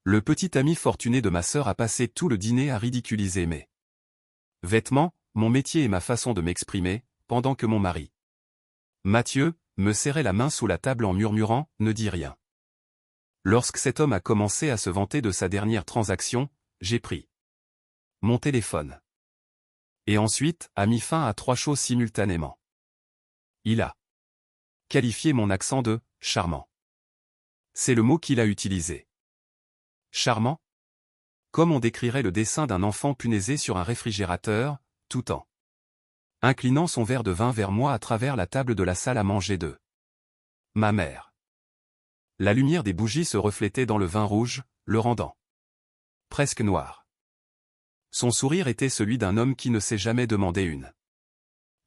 Le petit ami fortuné de ma sœur a passé tout le dîner à ridiculiser mes vêtements, mon métier et ma façon de m'exprimer, pendant que mon mari, Mathieu, me serrait la main sous la table en murmurant « Ne dis rien ». Lorsque cet homme a commencé à se vanter de sa dernière transaction, j'ai pris mon téléphone. Et ensuite, a mis fin à 3 choses simultanément. Il a qualifié mon accent de « charmant ». C'est le mot qu'il a utilisé. Charmant? Comme on décrirait le dessin d'un enfant punaisé sur un réfrigérateur, tout en inclinant son verre de vin vers moi à travers la table de la salle à manger de ma mère. La lumière des bougies se reflétait dans le vin rouge, le rendant presque noir. Son sourire était celui d'un homme qui ne s'est jamais demandé une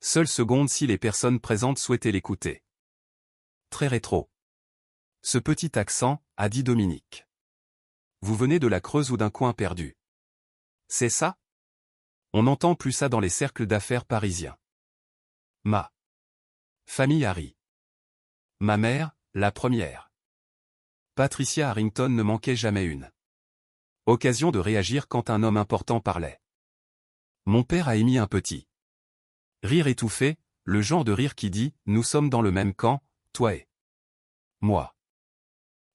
seule seconde si les personnes présentes souhaitaient l'écouter. Très rétro. Ce petit accent, a dit Dominique. Vous venez de la Creuse ou d'un coin perdu? C'est ça? On n'entend plus ça dans les cercles d'affaires parisiens. Ma famille a ri. Ma mère, la première. Patricia Harrington ne manquait jamais une occasion de réagir quand un homme important parlait. Mon père a émis un petit rire étouffé, le genre de rire qui dit « Nous sommes dans le même camp, toi et moi ».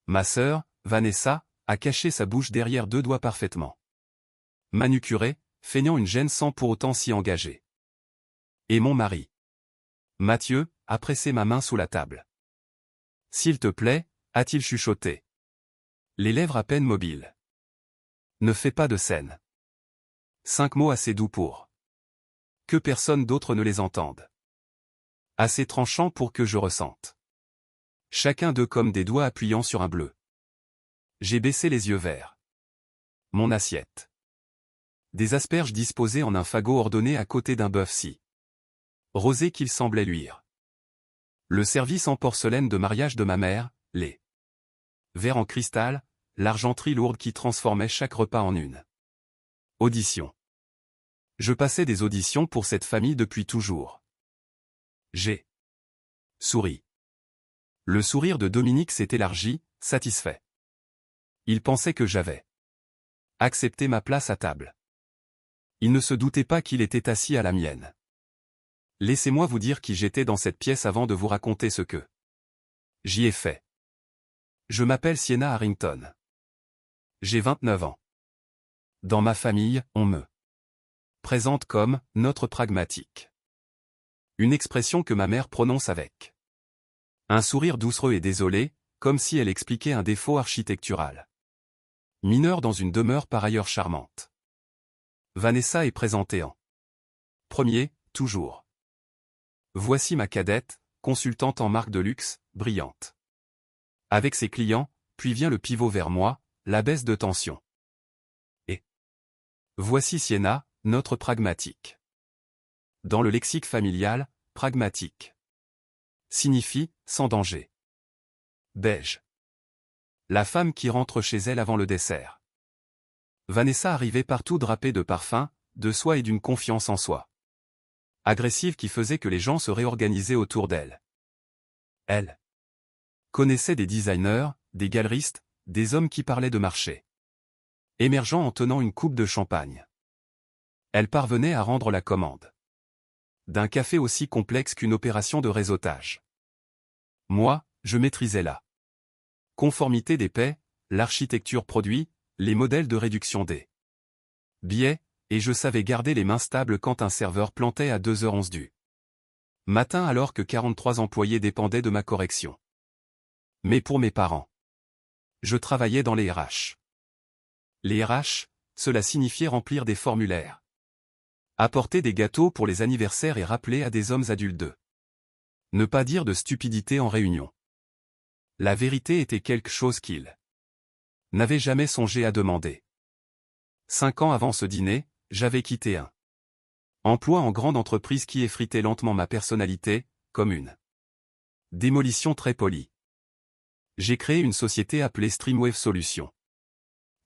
Ma sœur, Vanessa, a caché sa bouche derrière 2 doigts parfaitement manucurés, feignant une gêne sans pour autant s'y engager. Et mon mari, Mathieu, a pressé ma main sous la table. « S'il te plaît » a-t-il chuchoté. Les lèvres à peine mobiles. Ne fais pas de scène. 5 mots assez doux pour que personne d'autre ne les entende. Assez tranchants pour que je ressente. Chacun d'eux comme des doigts appuyant sur un bleu. J'ai baissé les yeux vers mon assiette. Des asperges disposées en un fagot ordonné à côté d'un bœuf si rosé qu'il semblait luire. Le service en porcelaine de mariage de ma mère, les verres en cristal, l'argenterie lourde qui transformait chaque repas en une audition. Je passais des auditions pour cette famille depuis toujours. J'ai souri. Le sourire de Dominique s'est élargi, satisfait. Il pensait que j'avais accepté ma place à table. Il ne se doutait pas qu'il était assis à la mienne. Laissez-moi vous dire qui j'étais dans cette pièce avant de vous raconter ce que j'y ai fait. Je m'appelle Sienna Harrington. J'ai 29 ans. Dans ma famille, on me présente comme « notre pragmatique ». Une expression que ma mère prononce avec un sourire doucereux et désolé, comme si elle expliquait un défaut architectural mineur dans une demeure par ailleurs charmante. Vanessa est présentée en premier, toujours. Voici ma cadette, consultante en marque de luxe, brillante. Avec ses clients, puis vient le pivot vers moi, la baisse de tension. Et voici Sienna, notre pragmatique. Dans le lexique familial, pragmatique signifie sans danger. Beige. La femme qui rentre chez elle avant le dessert. Vanessa arrivait partout drapée de parfums, de soie et d'une confiance en soi agressive qui faisait que les gens se réorganisaient autour d'elle. Elle connaissait des designers, des galeristes, des hommes qui parlaient de marché. Émergeant en tenant une coupe de champagne. Elle parvenait à rendre la commande d'un café aussi complexe qu'une opération de réseautage. Moi, je maîtrisais la conformité des paix, l'architecture produit, les modèles de réduction des billets, et je savais garder les mains stables quand un serveur plantait à 2h11 du matin alors que 43 employés dépendaient de ma correction. Mais pour mes parents, je travaillais dans les RH. Les RH, cela signifiait remplir des formulaires. Apporter des gâteaux pour les anniversaires et rappeler à des hommes adultes de ne pas dire de stupidité en réunion. La vérité était quelque chose qu'ils n'avaient jamais songé à demander. 5 ans avant ce dîner, j'avais quitté un emploi en grande entreprise qui effritait lentement ma personnalité, comme une démolition très polie. J'ai créé une société appelée Streamwave Solutions.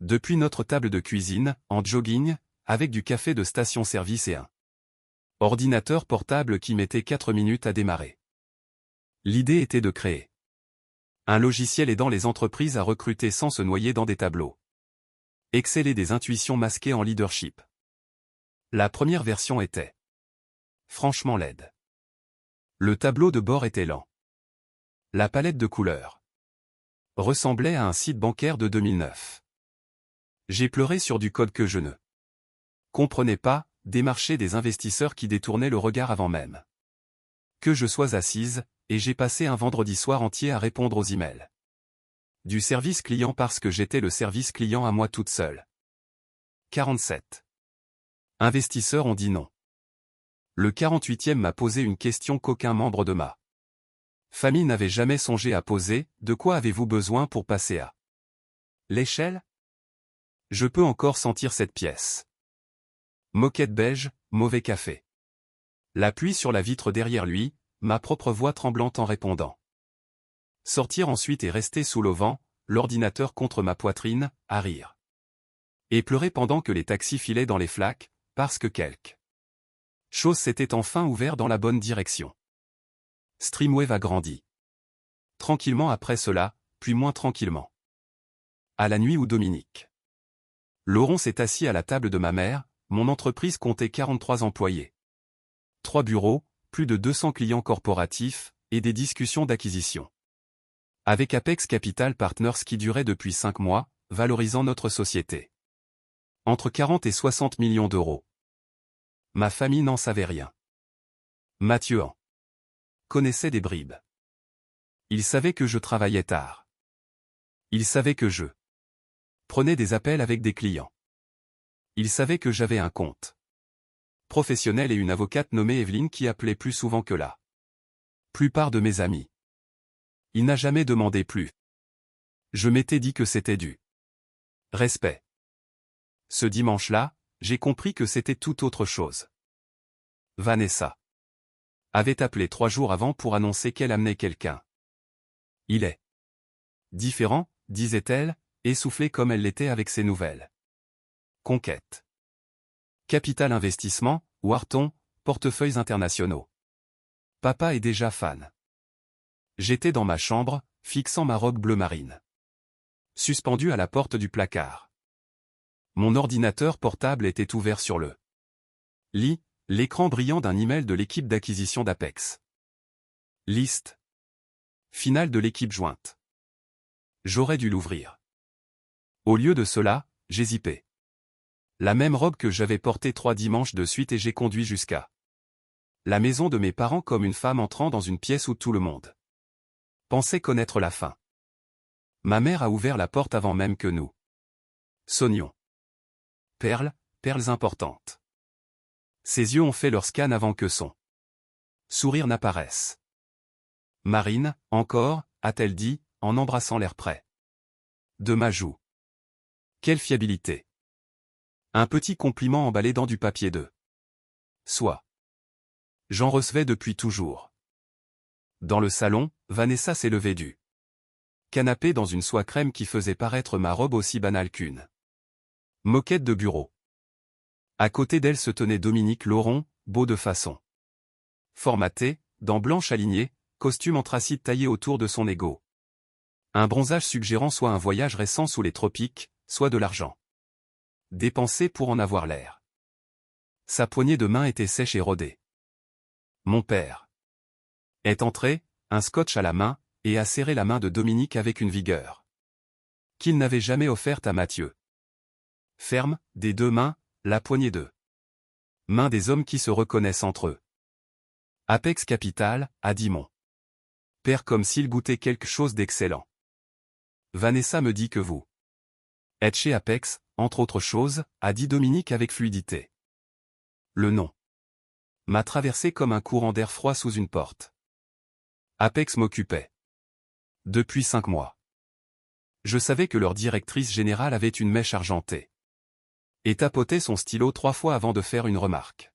Depuis notre table de cuisine, en jogging, avec du café de station-service et un ordinateur portable qui mettait 4 minutes à démarrer. L'idée était de créer un logiciel aidant les entreprises à recruter sans se noyer dans des tableaux Exceller des intuitions masquées en leadership. La première version était franchement laide. Le tableau de bord était lent. La palette de couleurs ressemblait à un site bancaire de 2009. J'ai pleuré sur du code que je ne comprenais pas, démarcher des investisseurs qui détournaient le regard avant même que je sois assise, et j'ai passé un vendredi soir entier à répondre aux emails du service client parce que j'étais le service client à moi toute seule. 47. Investisseurs ont dit non. Le 48e m'a posé une question qu'aucun membre de ma famille n'avait jamais songé à poser: de quoi avez-vous besoin pour passer à l'échelle? Je peux encore sentir cette pièce. Moquette beige, mauvais café. La pluie sur la vitre derrière lui, ma propre voix tremblante en répondant. Sortir ensuite et rester sous l'auvent, l'ordinateur contre ma poitrine, à rire. Et pleurer pendant que les taxis filaient dans les flaques, parce que quelque chose s'était enfin ouvert dans la bonne direction. Streamwave a grandi. Tranquillement après cela, puis moins tranquillement. À la nuit où Dominique Laurent s'est assis à la table de ma mère, mon entreprise comptait 43 employés. 3 bureaux, plus de 200 clients corporatifs, et des discussions d'acquisition. Avec Apex Capital Partners qui durait depuis 5 mois, valorisant notre société entre 40 et 60 millions d'euros. Ma famille n'en savait rien. Mathieu en connaissait des bribes. Il savait que je travaillais tard. Il savait que je prenais des appels avec des clients. Il savait que j'avais un compte professionnel et une avocate nommée Evelyne qui appelait plus souvent que la plupart de mes amis. Il n'a jamais demandé plus. Je m'étais dit que c'était du respect. Ce dimanche-là, j'ai compris que c'était tout autre chose. Vanessa avait appelé 3 jours avant pour annoncer qu'elle amenait quelqu'un. Il est différent, disait-elle, essoufflée comme elle l'était avec ses nouvelles conquêtes. Capital Investissement, Wharton, portefeuilles internationaux. Papa est déjà fan. J'étais dans ma chambre, fixant ma robe bleu marine, suspendue à la porte du placard. Mon ordinateur portable était ouvert sur le lit, l'écran brillant d'un email de l'équipe d'acquisition d'Apex. Liste finale de l'équipe jointe. J'aurais dû l'ouvrir. Au lieu de cela, j'ai zippé la même robe que j'avais portée 3 dimanches de suite et j'ai conduit jusqu'à la maison de mes parents comme une femme entrant dans une pièce où tout le monde pensait connaître la fin. Ma mère a ouvert la porte avant même que nous sonnions. Perles, perles importantes. Ses yeux ont fait leur scan avant que son sourire n'apparaisse. Marine, encore, a-t-elle dit, en embrassant l'air près de ma joue. Quelle fiabilité. Un petit compliment emballé dans du papier de soie. J'en recevais depuis toujours. Dans le salon, Vanessa s'est levée du canapé dans une soie crème qui faisait paraître ma robe aussi banale qu'une moquette de bureau. À côté d'elle se tenait Dominique Laurent, beau de façon formaté, dents blanches alignées, costume anthracite taillé autour de son ego. Un bronzage suggérant soit un voyage récent sous les tropiques, soit de l'argent dépensé pour en avoir l'air. Sa poignée de main était sèche et rodée. Mon père est entré, un scotch à la main, et a serré la main de Dominique avec une vigueur qu'il n'avait jamais offerte à Mathieu. Ferme, des 2 mains, la poignée de main des hommes qui se reconnaissent entre eux. Apex Capital, a dit mon père comme s'il goûtait quelque chose d'excellent. Vanessa me dit que vous êtes chez Apex, entre autres choses, a dit Dominique avec fluidité. Le nom m'a traversé comme un courant d'air froid sous une porte. Apex m'occupait depuis 5 mois. Je savais que leur directrice générale avait une mèche argentée et tapotait son stylo 3 fois avant de faire une remarque.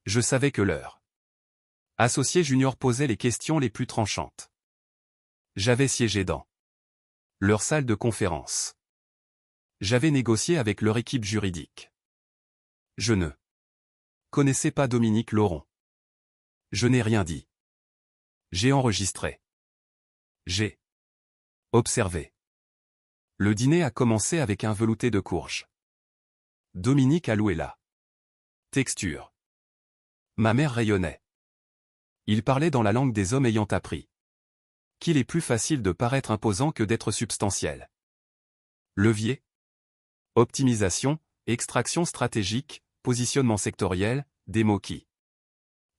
Je savais que leur associé junior posait les questions les plus tranchantes. J'avais siégé dans leur salle de conférence. J'avais négocié avec leur équipe juridique. Je ne connaissais pas Dominique Laurent. Je n'ai rien dit. J'ai enregistré. J'ai observé. Le dîner a commencé avec un velouté de courge. Dominique a loué la texture. Ma mère rayonnait. Il parlait dans la langue des hommes ayant appris qu'il est plus facile de paraître imposant que d'être substantiel. Levier, optimisation, extraction stratégique, positionnement sectoriel, des mots qui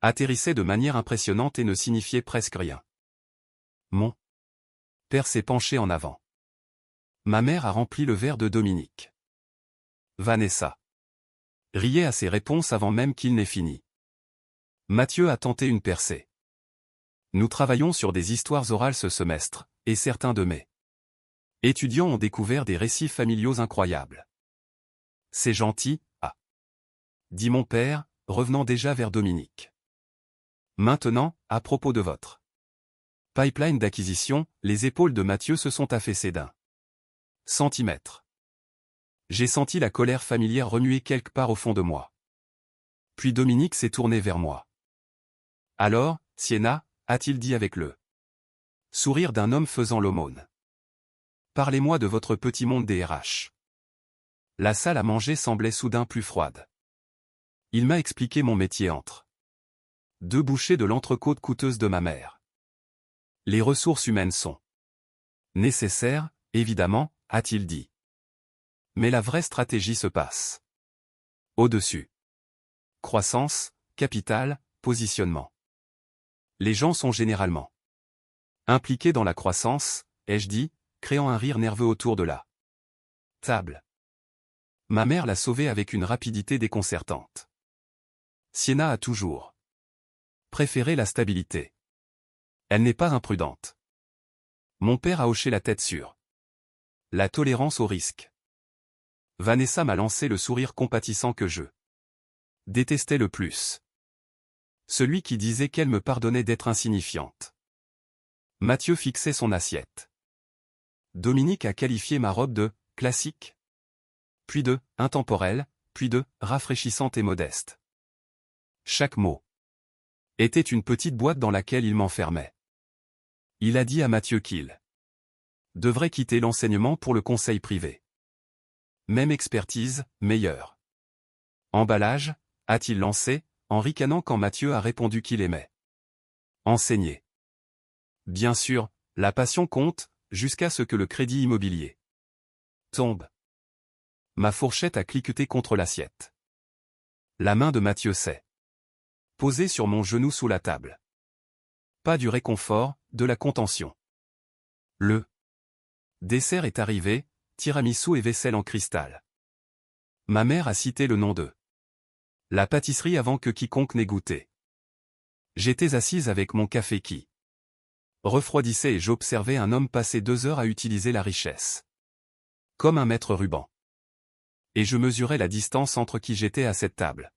atterrissaient de manière impressionnante et ne signifiaient presque rien. Mon père s'est penché en avant. Ma mère a rempli le verre de Dominique. Vanessa riait à ses réponses avant même qu'il n'ait fini. Mathieu a tenté une percée. Nous travaillons sur des histoires orales ce semestre, et certains de mes étudiants ont découvert des récits familiaux incroyables. C'est gentil, dit mon père, revenant déjà vers Dominique. Maintenant, à propos de votre pipeline d'acquisition, les épaules de Mathieu se sont affaissées d'un centimètre. J'ai senti la colère familière remuer quelque part au fond de moi. Puis Dominique s'est tourné vers moi. Alors, Sienna, a-t-il dit avec le sourire d'un homme faisant l'aumône. Parlez-moi de votre petit monde des RH. La salle à manger semblait soudain plus froide. Il m'a expliqué mon métier entre deux bouchées de l'entrecôte coûteuse de ma mère. Les ressources humaines sont nécessaires, évidemment, a-t-il dit. Mais la vraie stratégie se passe au-dessus. Croissance, capital, positionnement. Les gens sont généralement impliqués dans la croissance, ai-je dit, créant un rire nerveux autour de la table. Ma mère l'a sauvé avec une rapidité déconcertante. Sienna a toujours préféré la stabilité. Elle n'est pas imprudente. Mon père a hoché la tête sur la tolérance au risque. Vanessa m'a lancé le sourire compatissant que je détestais le plus. Celui qui disait qu'elle me pardonnait d'être insignifiante. Mathieu fixait son assiette. Dominique a qualifié ma robe de « classique », puis de « intemporelle », puis de « rafraîchissante et modeste ». Chaque mot était une petite boîte dans laquelle il m'enfermait. Il a dit à Mathieu qu'il devrait quitter l'enseignement pour le conseil privé. Même expertise, meilleure. Emballage, a-t-il lancé, en ricanant quand Mathieu a répondu qu'il aimait enseigner. Bien sûr, la passion compte, jusqu'à ce que le crédit immobilier tombe. Ma fourchette a cliqueté contre l'assiette. La main de Mathieu s'est posée sur mon genou sous la table. Pas du réconfort, de la contention. Le dessert est arrivé, tiramisu et vaisselle en cristal. Ma mère a cité le nom de la pâtisserie avant que quiconque n'ait goûté. J'étais assise avec mon café qui refroidissait et j'observais un homme passer 2 heures à utiliser la richesse comme un maître ruban. Et je mesurais la distance entre qui j'étais à cette table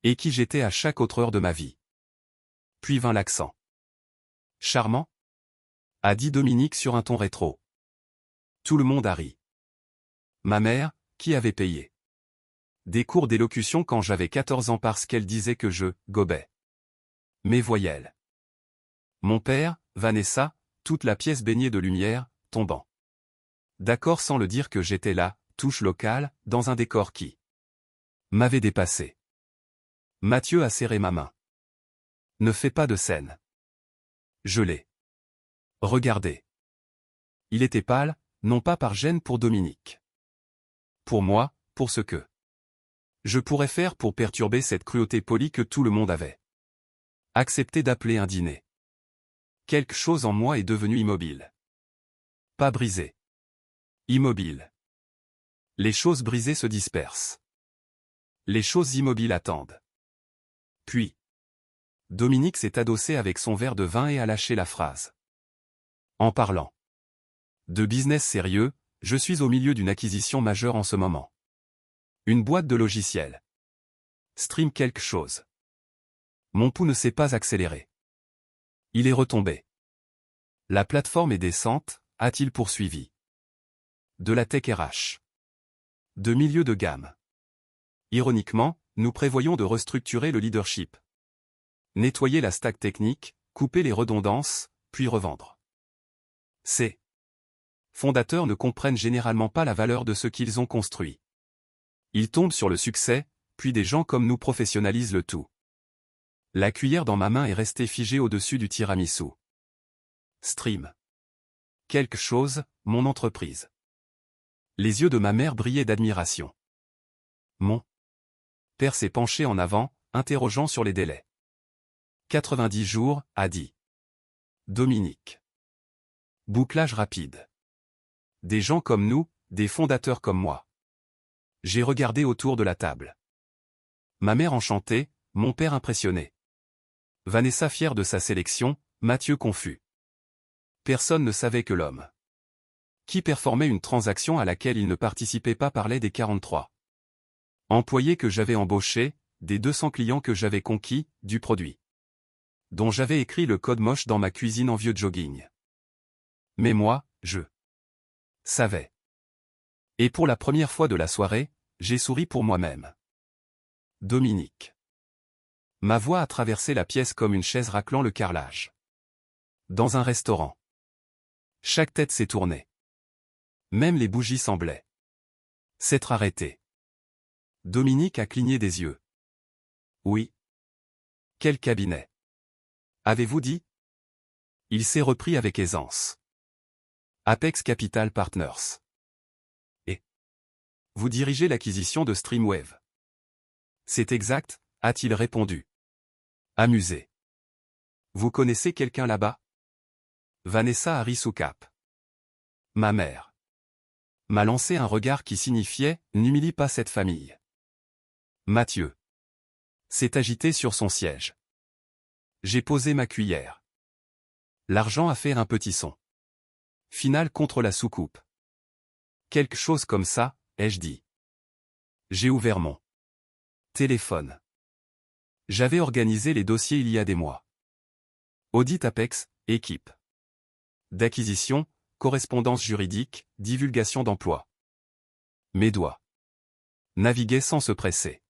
et qui j'étais à chaque autre heure de ma vie. Puis vint l'accent. Charmant, a dit Dominique sur un ton rétro. Tout le monde a ri. Ma mère, qui avait payé des cours d'élocution quand j'avais 14 ans parce qu'elle disait que je gobais mes voyelles. Mon père, Vanessa, toute la pièce baignée de lumière, tombant d'accord sans le dire que j'étais là, touche locale, dans un décor qui m'avait dépassé. Mathieu a serré ma main. Ne fais pas de scène. Je l'ai regardé. Il était pâle, non pas par gêne pour Dominique. Pour moi, pour ce que je pourrais faire pour perturber cette cruauté polie que tout le monde avait accepté d'appeler un dîner. Quelque chose en moi est devenu immobile. Pas brisé. Immobile. Les choses brisées se dispersent. Les choses immobiles attendent. Puis, Dominique s'est adossé avec son verre de vin et a lâché la phrase. En parlant de business sérieux, je suis au milieu d'une acquisition majeure en ce moment. Une boîte de logiciels. Stream quelque chose. Mon pouls ne s'est pas accéléré. Il est retombé. La plateforme est décente, a-t-il poursuivi. De la tech RH. De milieu de gamme. Ironiquement, nous prévoyons de restructurer le leadership. Nettoyer la stack technique, couper les redondances, puis revendre. C'est fondateurs ne comprennent généralement pas la valeur de ce qu'ils ont construit. Ils tombent sur le succès, puis des gens comme nous professionnalisent le tout. La cuillère dans ma main est restée figée au-dessus du tiramisu. Stream. Quelque chose, mon entreprise. Les yeux de ma mère brillaient d'admiration. Mon père s'est penché en avant, interrogeant sur les délais. 90 jours, a dit Dominique. Bouclage rapide. Des gens comme nous, des fondateurs comme moi. J'ai regardé autour de la table. Ma mère enchantée, mon père impressionné. Vanessa fière de sa sélection, Mathieu confus. Personne ne savait que l'homme qui performait une transaction à laquelle il ne participait pas parlait des 43 employés que j'avais embauchés, des 200 clients que j'avais conquis, du produit dont j'avais écrit le code moche dans ma cuisine en vieux jogging. Mais moi, je savais. Et pour la première fois de la soirée, j'ai souri pour moi-même. Dominique. Ma voix a traversé la pièce comme une chaise raclant le carrelage. Dans un restaurant. Chaque tête s'est tournée. Même les bougies semblaient s'être arrêtées. Dominique a cligné des yeux. Oui. Quel cabinet? Avez-vous dit? Il s'est repris avec aisance. Apex Capital Partners. Et vous dirigez l'acquisition de Streamwave. C'est exact, a-t-il répondu. Amusé. Vous connaissez quelqu'un là-bas? Vanessa a ri sous cap. Ma mère m'a lancé un regard qui signifiait « N'humilie pas cette famille ». Mathieu s'est agité sur son siège. J'ai posé ma cuillère. L'argent a fait un petit son. Finale contre la soucoupe. Quelque chose comme ça, ai-je dit. J'ai ouvert mon téléphone. J'avais organisé les dossiers il y a des mois. Audit Apex, équipe d'acquisition, correspondance juridique, divulgation d'emploi. Mes doigts naviguaient sans se presser.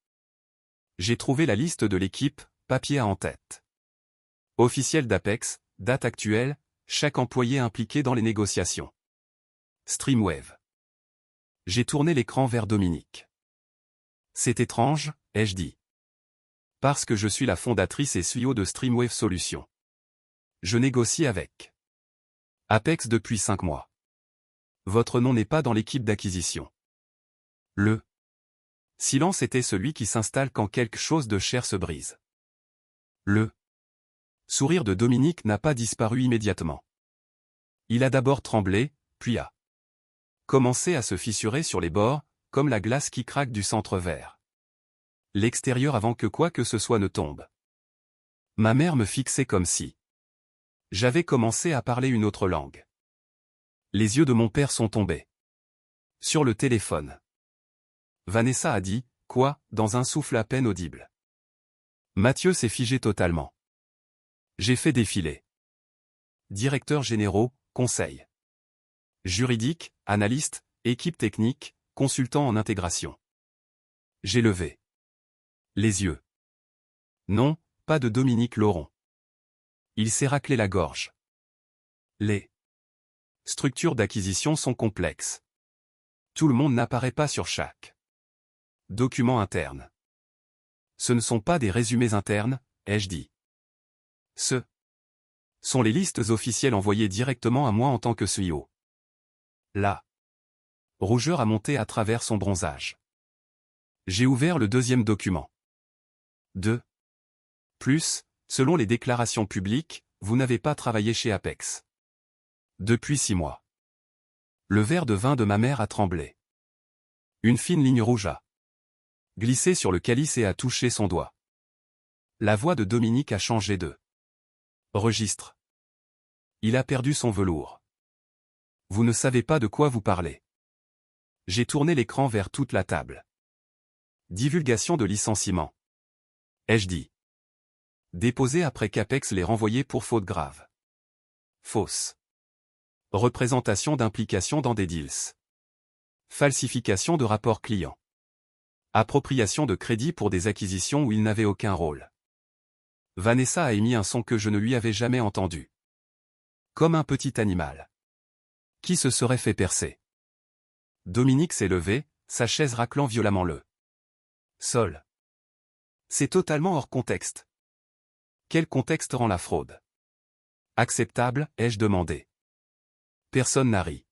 J'ai trouvé la liste de l'équipe, papier à en tête. Officiel d'Apex, date actuelle, chaque employé impliqué dans les négociations. Streamwave. J'ai tourné l'écran vers Dominique. C'est étrange, ai-je dit. Parce que je suis la fondatrice et CEO de Streamwave Solutions. Je négocie avec Apex depuis 5 mois. Votre nom n'est pas dans l'équipe d'acquisition. Le silence était celui qui s'installe quand quelque chose de cher se brise. Le sourire de Dominique n'a pas disparu immédiatement. Il a d'abord tremblé, puis a commencé à se fissurer sur les bords, comme la glace qui craque du centre vert. L'extérieur avant que quoi que ce soit ne tombe. Ma mère me fixait comme si j'avais commencé à parler une autre langue. Les yeux de mon père sont tombés sur le téléphone. Vanessa a dit « Quoi ?» dans un souffle à peine audible. Mathieu s'est figé totalement. J'ai fait défiler. Directeurs généraux, conseil juridique, analyste, équipe technique, consultant en intégration. J'ai levé les yeux. Non, pas de Dominique Laurent. Il s'est raclé la gorge. Les structures d'acquisition sont complexes. Tout le monde n'apparaît pas sur chaque document interne. Ce ne sont pas des résumés internes, ai-je dit. Ce sont les listes officielles envoyées directement à moi en tant que CEO. La rougeur a monté à travers son bronzage. J'ai ouvert le deuxième document. De plus, selon les déclarations publiques, vous n'avez pas travaillé chez Apex. Depuis 6 mois. Le verre de vin de ma mère a tremblé. Une fine ligne rouge a glissé sur le calice et a touché son doigt. La voix de Dominique a changé de registre. Il a perdu son velours. Vous ne savez pas de quoi vous parlez. J'ai tourné l'écran vers toute la table. Divulgation de licenciement. Ai-je dit. Déposé après qu'Apex l'ait renvoyé pour faute grave. Fausse. Représentation d'implication dans des deals. Falsification de rapports clients. Appropriation de crédit pour des acquisitions où il n'avait aucun rôle. Vanessa a émis un son que je ne lui avais jamais entendu. Comme un petit animal. Qui se serait fait percer? Dominique s'est levé, sa chaise raclant violemment le sol. C'est totalement hors contexte. Quel contexte rend la fraude acceptable, ai-je demandé. Personne n'a ri.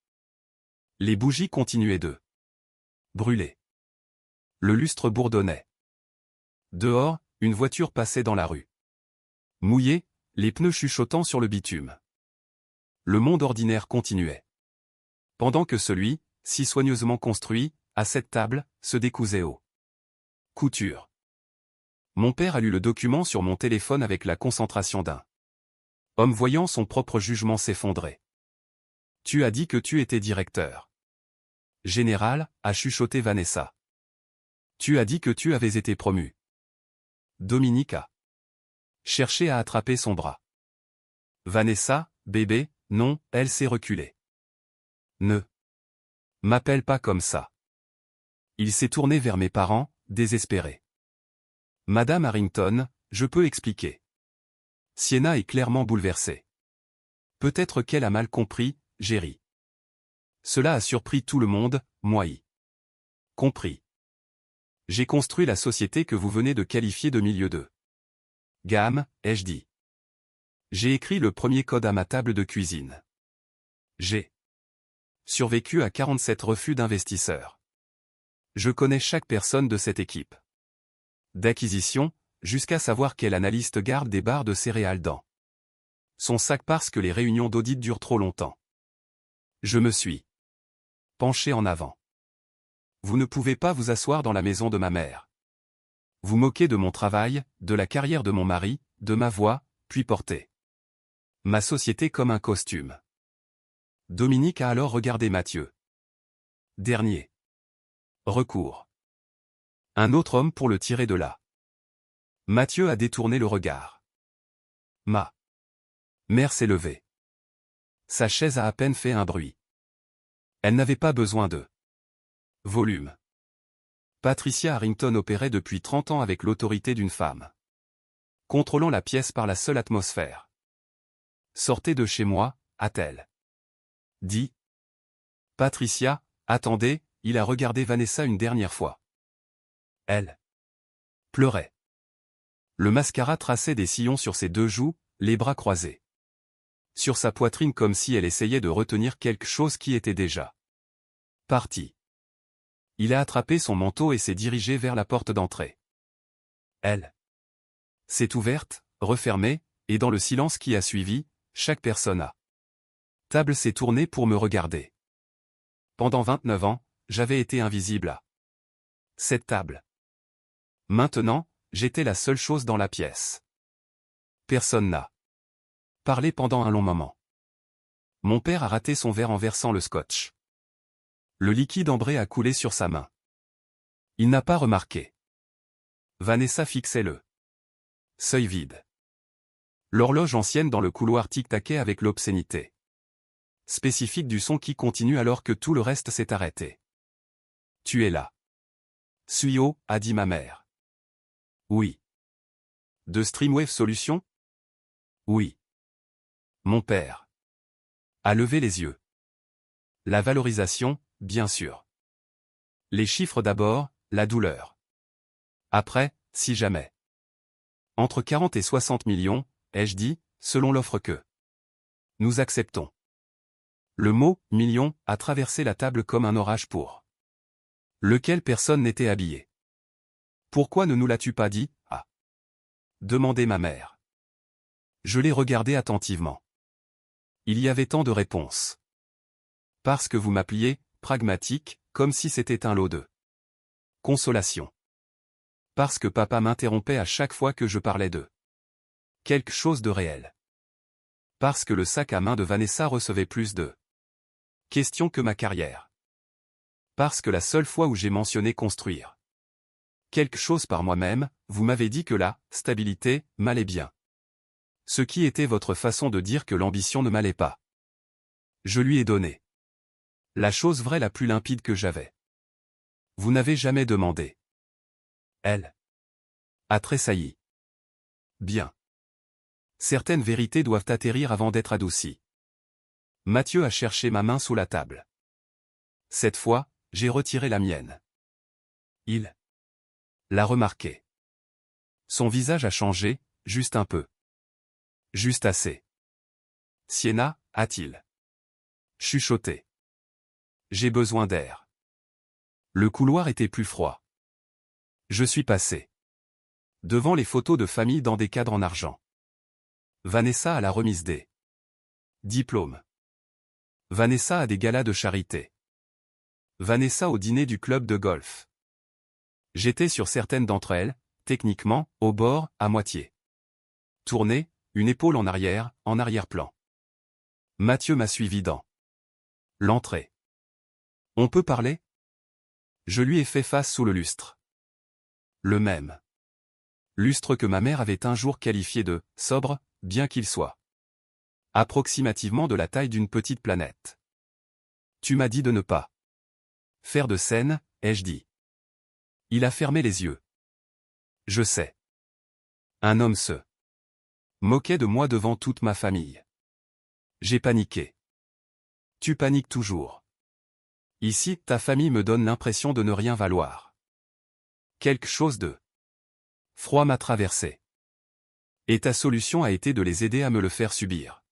Les bougies continuaient de brûler. Le lustre bourdonnait. Dehors, une voiture passait dans la rue. Mouillée, les pneus chuchotant sur le bitume. Le monde ordinaire continuait. Pendant que celui, si soigneusement construit, à cette table, se décousait aux coutures. Mon père a lu le document sur mon téléphone avec la concentration d'un homme voyant son propre jugement s'effondrer. Tu as dit que tu étais directeur général, a chuchoté Vanessa. Tu as dit que tu avais été promu. Dominique a cherché à attraper son bras. Vanessa, bébé, non, elle s'est reculée. Ne m'appelle pas comme ça. Il s'est tourné vers mes parents, désespéré. Madame Harrington, je peux expliquer. Sienna est clairement bouleversée. Peut-être qu'elle a mal compris, j'ai ri. Cela a surpris tout le monde, moi y compris. J'ai construit la société que vous venez de qualifier de milieu de gamme, ai-je dit. J'ai écrit le premier code à ma table de cuisine. J'ai survécu à 47 refus d'investisseurs. Je connais chaque personne de cette équipe d'acquisition, jusqu'à savoir quel analyste garde des barres de céréales dans son sac parce que les réunions d'audit durent trop longtemps. Je me suis penché en avant. Vous ne pouvez pas vous asseoir dans la maison de ma mère. Vous moquez de mon travail, de la carrière de mon mari, de ma voix, puis porter ma société comme un costume. Dominique a alors regardé Mathieu. Dernier recours. Un autre homme pour le tirer de là. Mathieu a détourné le regard. Ma mère s'est levée. Sa chaise a à peine fait un bruit. Elle n'avait pas besoin de volume. Patricia Harrington opérait depuis 30 ans avec l'autorité d'une femme, contrôlant la pièce par la seule atmosphère. Sortez de chez moi, a-t-elle dit. Patricia, attendez, il a regardé Vanessa une dernière fois. Elle pleurait. Le mascara traçait des sillons sur ses deux joues, les bras croisés. Sur sa poitrine comme si elle essayait de retenir quelque chose qui était déjà parti. Il a attrapé son manteau et s'est dirigé vers la porte d'entrée. Elle s'est ouverte, refermée, et dans le silence qui a suivi, chaque personne à table s'est tournée pour me regarder. Pendant 29 ans, j'avais été invisible à cette table. Maintenant, j'étais la seule chose dans la pièce. Personne n'a parlé pendant un long moment. Mon père a raté son verre en versant le scotch. Le liquide ambré a coulé sur sa main. Il n'a pas remarqué. Vanessa fixait le seuil vide. L'horloge ancienne dans le couloir tic-taquait avec l'obscénité spécifique du son qui continue alors que tout le reste s'est arrêté. Tu es là. Suyo, a dit ma mère. Oui. De Streamwave Solutions? Oui. Mon père a levé les yeux. La valorisation, bien sûr. Les chiffres d'abord, la douleur. Après, si jamais. Entre 40 et 60 millions, ai-je dit, selon l'offre que nous acceptons. Le mot « million » a traversé la table comme un orage pour lequel personne n'était habillé. Pourquoi ne nous l'as-tu pas dit, a demandé ma mère. Je l'ai regardé attentivement. Il y avait tant de réponses. Parce que vous m'appeliez, pragmatique, comme si c'était un lot de consolation. Parce que papa m'interrompait à chaque fois que je parlais de quelque chose de réel. Parce que le sac à main de Vanessa recevait plus de questions que ma carrière. Parce que la seule fois où j'ai mentionné construire quelque chose par moi-même, vous m'avez dit que la stabilité m'allait bien. Ce qui était votre façon de dire que l'ambition ne m'allait pas. Je lui ai donné la chose vraie la plus limpide que j'avais. Vous n'avez jamais demandé. Elle a tressailli. Bien. Certaines vérités doivent atterrir avant d'être adoucies. Mathieu a cherché ma main sous la table. Cette fois, j'ai retiré la mienne. Il l'a remarqué. Son visage a changé, juste un peu. Juste assez. Sienna, a-t-il chuchoté. J'ai besoin d'air. Le couloir était plus froid. Je suis passé devant les photos de famille dans des cadres en argent. Vanessa à la remise des diplômes. Vanessa à des galas de charité. Vanessa au dîner du club de golf. J'étais sur certaines d'entre elles, techniquement, au bord, à moitié. Tourné, une épaule en arrière-plan. Mathieu m'a suivi dans l'entrée. On peut parler? Je lui ai fait face sous le lustre. Le même lustre que ma mère avait un jour qualifié de « sobre », bien qu'il soit approximativement de la taille d'une petite planète. Tu m'as dit de ne pas faire de scène, ai-je dit. Il a fermé les yeux. Je sais. Un homme se moquait de moi devant toute ma famille. J'ai paniqué. Tu paniques toujours. Ici, ta famille me donne l'impression de ne rien valoir. Quelque chose de froid m'a traversé. Et ta solution a été de les aider à me le faire subir.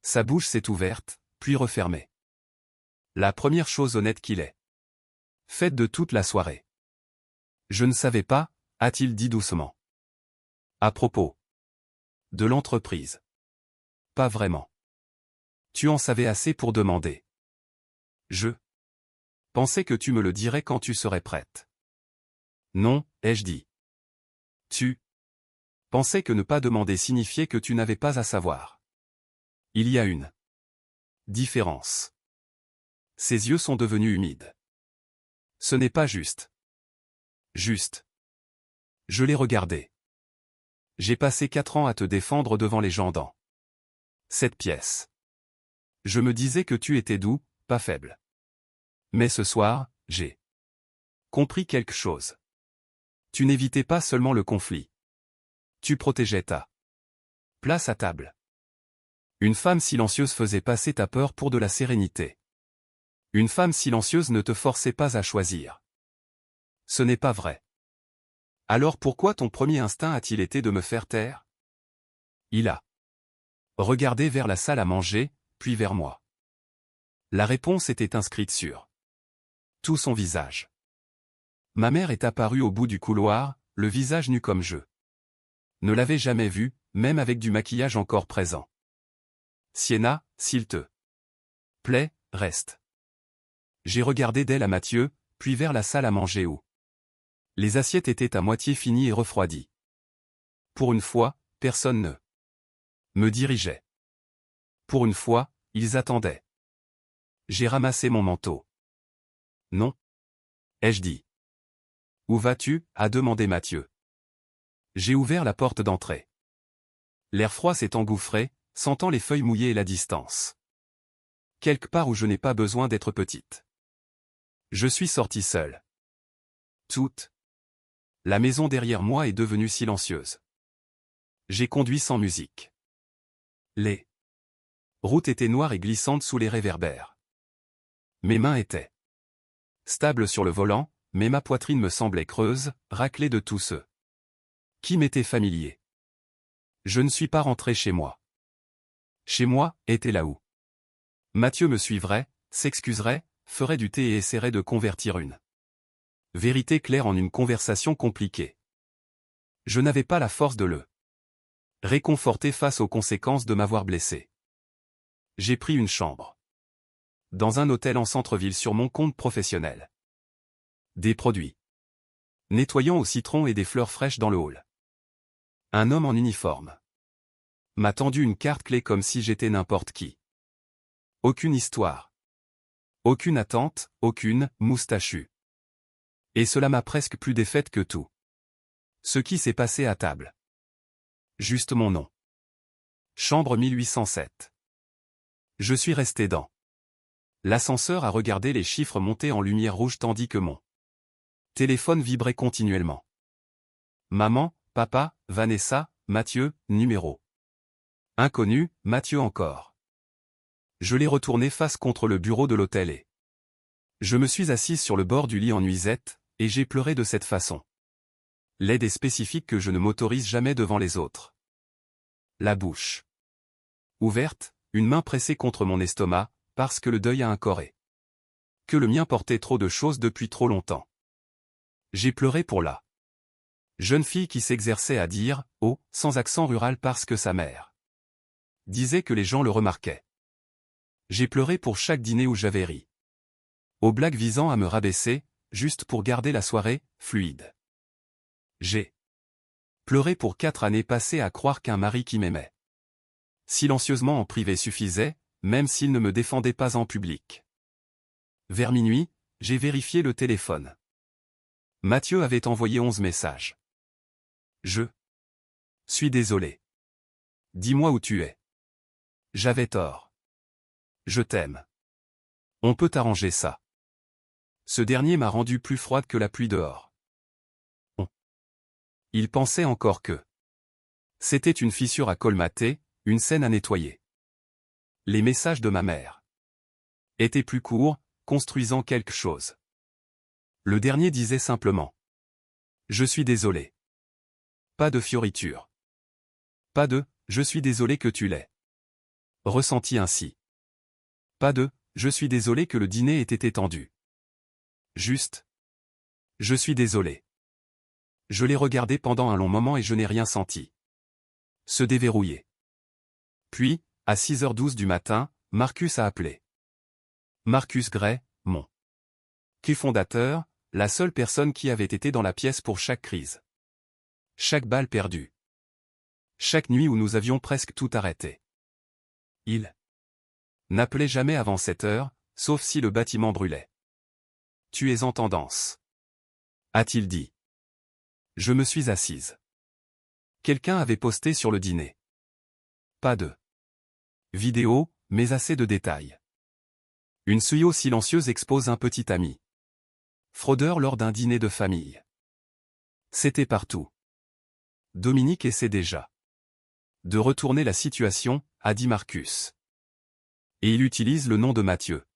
Sa bouche s'est ouverte, puis refermée. La première chose honnête qu'il ait faite de toute la soirée. Je ne savais pas, a-t-il dit doucement. À propos de l'entreprise. Pas vraiment. Tu en savais assez pour demander. Je pensais que tu me le dirais quand tu serais prête. Non, ai-je dit. Tu pensais que ne pas demander signifiait que tu n'avais pas à savoir. Il y a une différence. Ses yeux sont devenus humides. Ce n'est pas juste. Juste. Je l'ai regardé. J'ai passé 4 ans à te défendre devant les gens dans cette pièce. Je me disais que tu étais doux, pas faible. Mais ce soir, j'ai compris quelque chose. Tu n'évitais pas seulement le conflit. Tu protégeais ta place à table. Une femme silencieuse faisait passer ta peur pour de la sérénité. Une femme silencieuse ne te forçait pas à choisir. Ce n'est pas vrai. Alors pourquoi ton premier instinct a-t-il été de me faire taire? Il a regardé vers la salle à manger, puis vers moi. La réponse était inscrite sur tout son visage. Ma mère est apparue au bout du couloir, le visage nu comme je ne l'avais jamais vu, même avec du maquillage encore présent. Sienna, s'il te plaît, reste. J'ai regardé d'elle à Mathieu, puis vers la salle à manger où les assiettes étaient à moitié finies et refroidies. Pour une fois, personne ne me dirigeait. Pour une fois, ils attendaient. J'ai ramassé mon manteau. Non, ai-je dit. Où vas-tu? A demandé Mathieu. J'ai ouvert la porte d'entrée. L'air froid s'est engouffré, sentant les feuilles mouillées et la distance. Quelque part où je n'ai pas besoin d'être petite. Je suis sorti seul. Toute la maison derrière moi est devenue silencieuse. J'ai conduit sans musique. Les routes étaient noires et glissantes sous les réverbères. Mes mains étaient stables sur le volant, mais ma poitrine me semblait creuse, raclée de tout ce qui m'était familier. Je ne suis pas rentré chez moi. Chez moi, était là où Mathieu me suivrait, s'excuserait, ferait du thé et essaierait de convertir une vérité claire en une conversation compliquée. Je n'avais pas la force de le réconforter face aux conséquences de m'avoir blessé. J'ai pris une chambre dans un hôtel en centre-ville sur mon compte professionnel. Des produits nettoyants au citron et des fleurs fraîches dans le hall. Un homme en uniforme m'a tendu une carte clé comme si j'étais n'importe qui. Aucune histoire. Aucune attente, aucune moustachue. Et cela m'a presque plus défaite que tout ce qui s'est passé à table. Juste mon nom. Chambre 1807. Je suis resté dans l'ascenseur à regarder les chiffres monter en lumière rouge tandis que mon téléphone vibrait continuellement. Maman, papa, Vanessa, Mathieu, numéro. Inconnu, Mathieu encore. Je l'ai retourné face contre le bureau de l'hôtel et je me suis assise sur le bord du lit en nuisette, et j'ai pleuré de cette façon. Laide et spécifique que je ne m'autorise jamais devant les autres. La bouche ouverte, une main pressée contre mon estomac, parce que le deuil a un corps et que le mien portait trop de choses depuis trop longtemps. J'ai pleuré pour la jeune fille qui s'exerçait à dire « oh » sans accent rural parce que sa mère disait que les gens le remarquaient. J'ai pleuré pour chaque dîner où j'avais ri. Aux blagues visant à me rabaisser, juste pour garder la soirée fluide. J'ai pleuré pour 4 années passées à croire qu'un mari qui m'aimait silencieusement en privé suffisait, même s'il ne me défendait pas en public. Vers minuit, j'ai vérifié le téléphone. Mathieu avait envoyé 11 messages. Je suis désolé. Dis-moi où tu es. J'avais tort. Je t'aime. On peut arranger ça. Ce dernier m'a rendu plus froide que la pluie dehors. Il pensait encore que c'était une fissure à colmater, une scène à nettoyer. Les messages de ma mère étaient plus courts, construisant quelque chose. Le dernier disait simplement « Je suis désolé ». Pas de fioriture. Pas de « Je suis désolé que tu l'aies ressenti ainsi ». Pas de « Je suis désolé que le dîner ait été tendu ». Juste « Je suis désolé ». Je l'ai regardé pendant un long moment et je n'ai rien senti se déverrouiller. Puis, à 6h12 du matin, Marcus a appelé. Marcus Gray, mon cofondateur, la seule personne qui avait été dans la pièce pour chaque crise. Chaque balle perdue. Chaque nuit où nous avions presque tout arrêté. Il n'appelait jamais avant 7h, sauf si le bâtiment brûlait. Tu es en tendance, a-t-il dit. Je me suis assise. Quelqu'un avait posté sur le dîner. Pas de vidéo, mais assez de détails. Une CEO silencieuse expose un petit ami fraudeur lors d'un dîner de famille. C'était partout. Dominique essaie déjà de retourner la situation, a dit Marcus. Et il utilise le nom de Mathieu.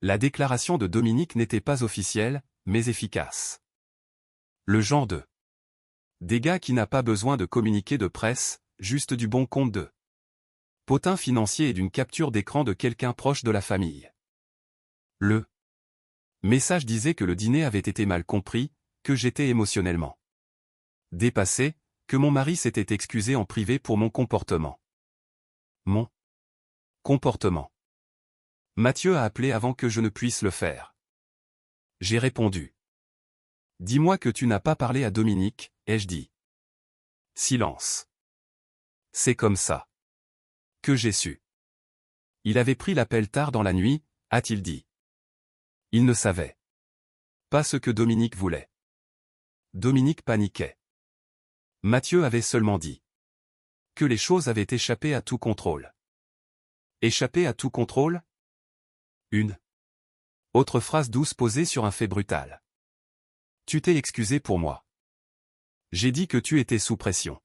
La déclaration de Dominique n'était pas officielle, mais efficace. Le genre de dégât qui n'a pas besoin de communiqué de presse, juste du bon compte de potin financier et d'une capture d'écran de quelqu'un proche de la famille. Le message disait que le dîner avait été mal compris, que j'étais émotionnellement dépassé, que mon mari s'était excusé en privé pour mon comportement. Mon comportement. Mathieu a appelé avant que je ne puisse le faire. J'ai répondu. Dis-moi que tu n'as pas parlé à Dominique, ai-je dit. Silence. C'est comme ça que j'ai su. Il avait pris l'appel tard dans la nuit, a-t-il dit. Il ne savait pas ce que Dominique voulait. Dominique paniquait. Mathieu avait seulement dit que les choses avaient échappé à tout contrôle. Échappé à tout contrôle? Une autre phrase douce posée sur un fait brutal. Tu t'es excusé pour moi. J'ai dit que tu étais sous pression.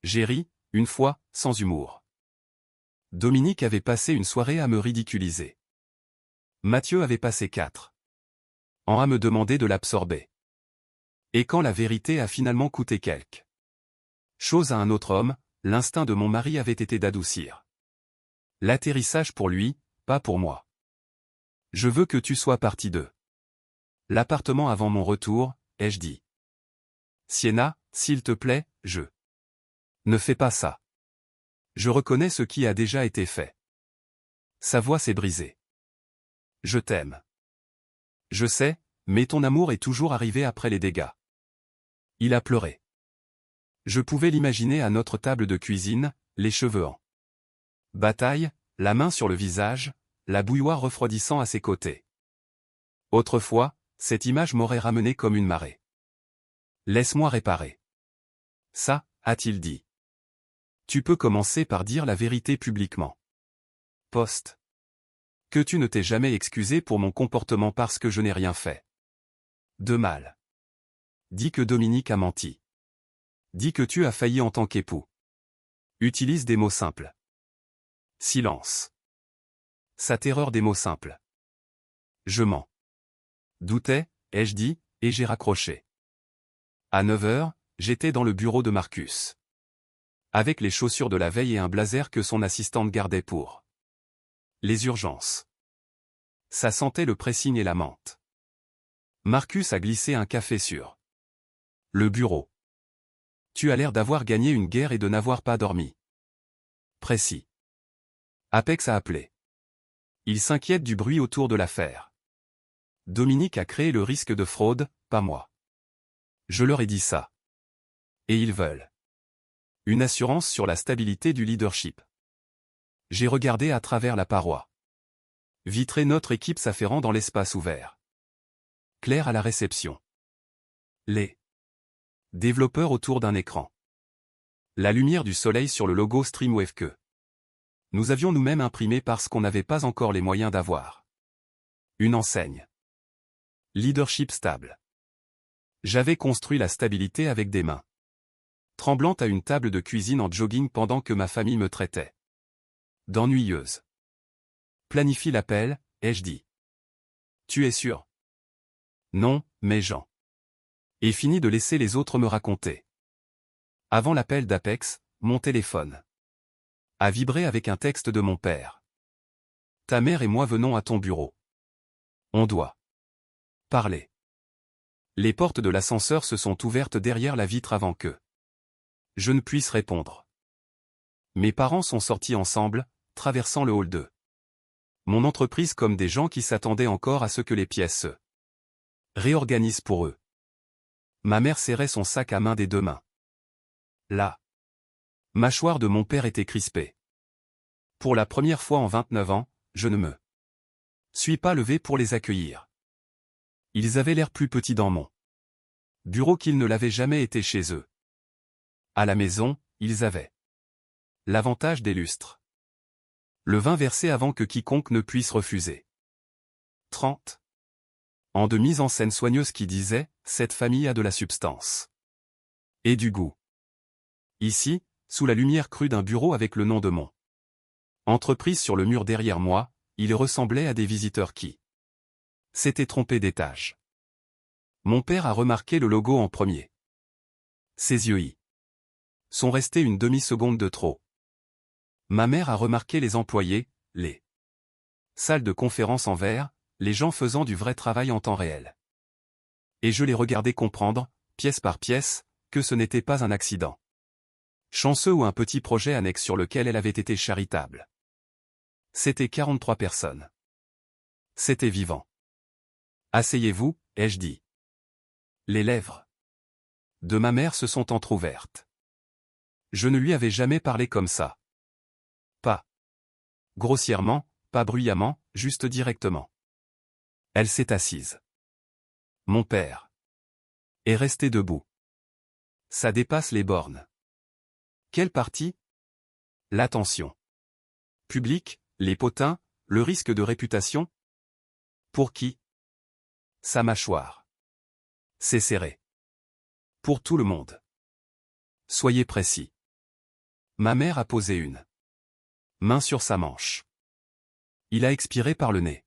J'ai ri, une fois, sans humour. Dominique avait passé une soirée à me ridiculiser. Mathieu avait passé 4 ans à me demander de l'absorber. Et quand la vérité a finalement coûté quelque chose à un autre homme, l'instinct de mon mari avait été d'adoucir l'atterrissage pour lui, pas pour moi. Je veux que tu sois partie de l'appartement avant mon retour, ai-je dit. Sienna, s'il te plaît, je ne fais pas ça. Je reconnais ce qui a déjà été fait. Sa voix s'est brisée. Je t'aime. Je sais, mais ton amour est toujours arrivé après les dégâts. Il a pleuré. Je pouvais l'imaginer à notre table de cuisine, les cheveux en bataille, la main sur le visage, la bouilloire refroidissant à ses côtés. Autrefois, cette image m'aurait ramené comme une marée. Laisse-moi réparer. Ça, a-t-il dit. Tu peux commencer par dire la vérité publiquement. Poste. Que tu ne t'es jamais excusé pour mon comportement parce que je n'ai rien fait de mal. Dis que Dominique a menti. Dis que tu as failli en tant qu'époux. Utilise des mots simples. Silence. Sa terreur des mots simples. Je m'en doutais, ai-je dit, et j'ai raccroché. À 9 heures, j'étais dans le bureau de Marcus. Avec les chaussures de la veille et un blazer que son assistante gardait pour les urgences. Ça sentait le pressing et la menthe. Marcus a glissé un café sur le bureau. Tu as l'air d'avoir gagné une guerre et de n'avoir pas dormi. Précis. Apex a appelé. Il s'inquiète du bruit autour de l'affaire. Dominique a créé le risque de fraude, pas moi. Je leur ai dit ça. Et ils veulent une assurance sur la stabilité du leadership. J'ai regardé à travers la paroi. Vitré notre équipe s'affairant dans l'espace ouvert. Claire à la réception. Les développeurs autour d'un écran. La lumière du soleil sur le logo Streamwave que nous avions nous-mêmes imprimé parce qu'on n'avait pas encore les moyens d'avoir une enseigne. Leadership stable. J'avais construit la stabilité avec des mains tremblantes à une table de cuisine en jogging pendant que ma famille me traitait d'ennuyeuse. Planifie l'appel, ai-je dit. Tu es sûr? Non, mais Jean. Et fini de laisser les autres me raconter. Avant l'appel d'Apex, mon téléphone a vibré avec un texte de mon père. Ta mère et moi venons à ton bureau. On doit parler. Les portes de l'ascenseur se sont ouvertes derrière la vitre avant que je ne puisse répondre. Mes parents sont sortis ensemble, traversant le hall 2. Mon entreprise comme des gens qui s'attendaient encore à ce que les pièces se réorganisent pour eux. Ma mère serrait son sac à main des deux mains. La mâchoire de mon père était crispée. Pour la première fois en 29 ans, je ne me suis pas levé pour les accueillir. Ils avaient l'air plus petits dans mon bureau qu'ils ne l'avaient jamais été chez eux. À la maison, ils avaient l'avantage des lustres. Le vin versé avant que quiconque ne puisse refuser. 30 ans de mise en scène soigneuse qui disait, cette famille a de la substance. Et du goût. Ici, sous la lumière crue d'un bureau avec le nom de mon entreprise sur le mur derrière moi, il ressemblait à des visiteurs qui s'étaient trompés d'étage. Mon père a remarqué le logo en premier. Ses yeux y sont restés une demi-seconde de trop. Ma mère a remarqué les employés, les salles de conférence en verre, les gens faisant du vrai travail en temps réel. Et je les regardais comprendre, pièce par pièce, que ce n'était pas un accident chanceux ou un petit projet annexe sur lequel elle avait été charitable. C'était 43 personnes. C'était vivant. Asseyez-vous, ai-je dit. Les lèvres de ma mère se sont entr'ouvertes. Je ne lui avais jamais parlé comme ça. Pas grossièrement, pas bruyamment, juste directement. Elle s'est assise. Mon père est resté debout. Ça dépasse les bornes. Quelle partie? L'attention publique, les potins, le risque de réputation? Pour qui? Sa mâchoire s'est serrée. Pour tout le monde. Soyez précis. Ma mère a posé une main sur sa manche. Il a expiré par le nez.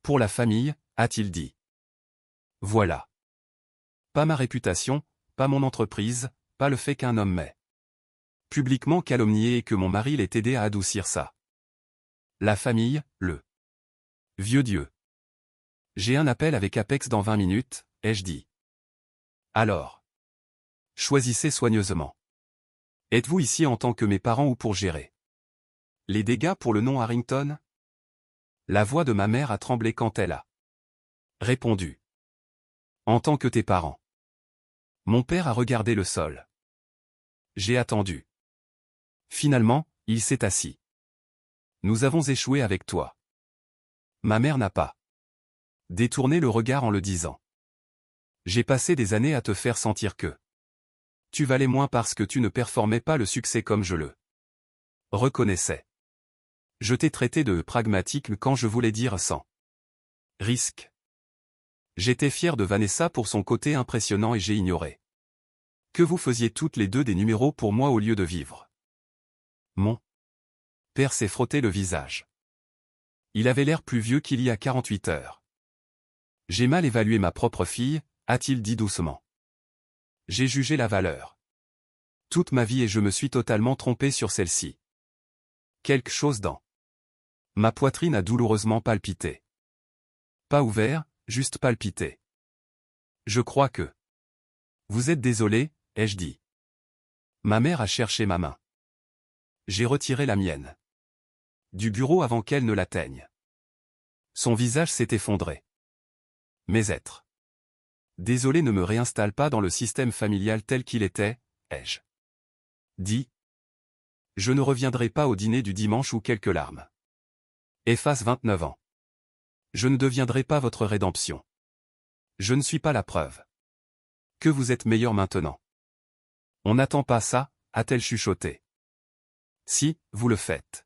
Pour la famille, a-t-il dit. Voilà. Pas ma réputation, pas mon entreprise, pas le fait qu'un homme m'ait publiquement calomnié et que mon mari l'ait aidé à adoucir ça. La famille, le vieux Dieu. J'ai un appel avec Apex dans 20 minutes, ai-je dit. Alors. Choisissez soigneusement. Êtes-vous ici en tant que mes parents ou pour gérer les dégâts pour le nom Harrington? La voix de ma mère a tremblé quand elle a répondu. En tant que tes parents. Mon père a regardé le sol. J'ai attendu. Finalement, il s'est assis. Nous avons échoué avec toi. Ma mère n'a pas détourné le regard en le disant. J'ai passé des années à te faire sentir que tu valais moins parce que tu ne performais pas le succès comme je le reconnaissais. Je t'ai traité de pragmatique quand je voulais dire sans risque. J'étais fier de Vanessa pour son côté impressionnant et j'ai ignoré que vous faisiez toutes les deux des numéros pour moi au lieu de vivre. Mon père s'est frotté le visage. Il avait l'air plus vieux qu'il y a 48 heures. J'ai mal évalué ma propre fille, a-t-il dit doucement. J'ai jugé la valeur. Toute ma vie et je me suis totalement trompé sur celle-ci. Quelque chose dans ma poitrine a douloureusement palpité. Pas ouvert, juste palpité. Je crois que... Vous êtes désolé, ai-je dit. Ma mère a cherché ma main. J'ai retiré la mienne du bureau avant qu'elle ne l'atteigne. Son visage s'est effondré. Mes êtres. Désolé ne me réinstalle pas dans le système familial tel qu'il était, ai-je dit. Je ne reviendrai pas au dîner du dimanche ou quelques larmes. Efface 29 ans. Je ne deviendrai pas votre rédemption. Je ne suis pas la preuve que vous êtes meilleur maintenant. On n'attend pas ça, a-t-elle chuchoté. Si, vous le faites.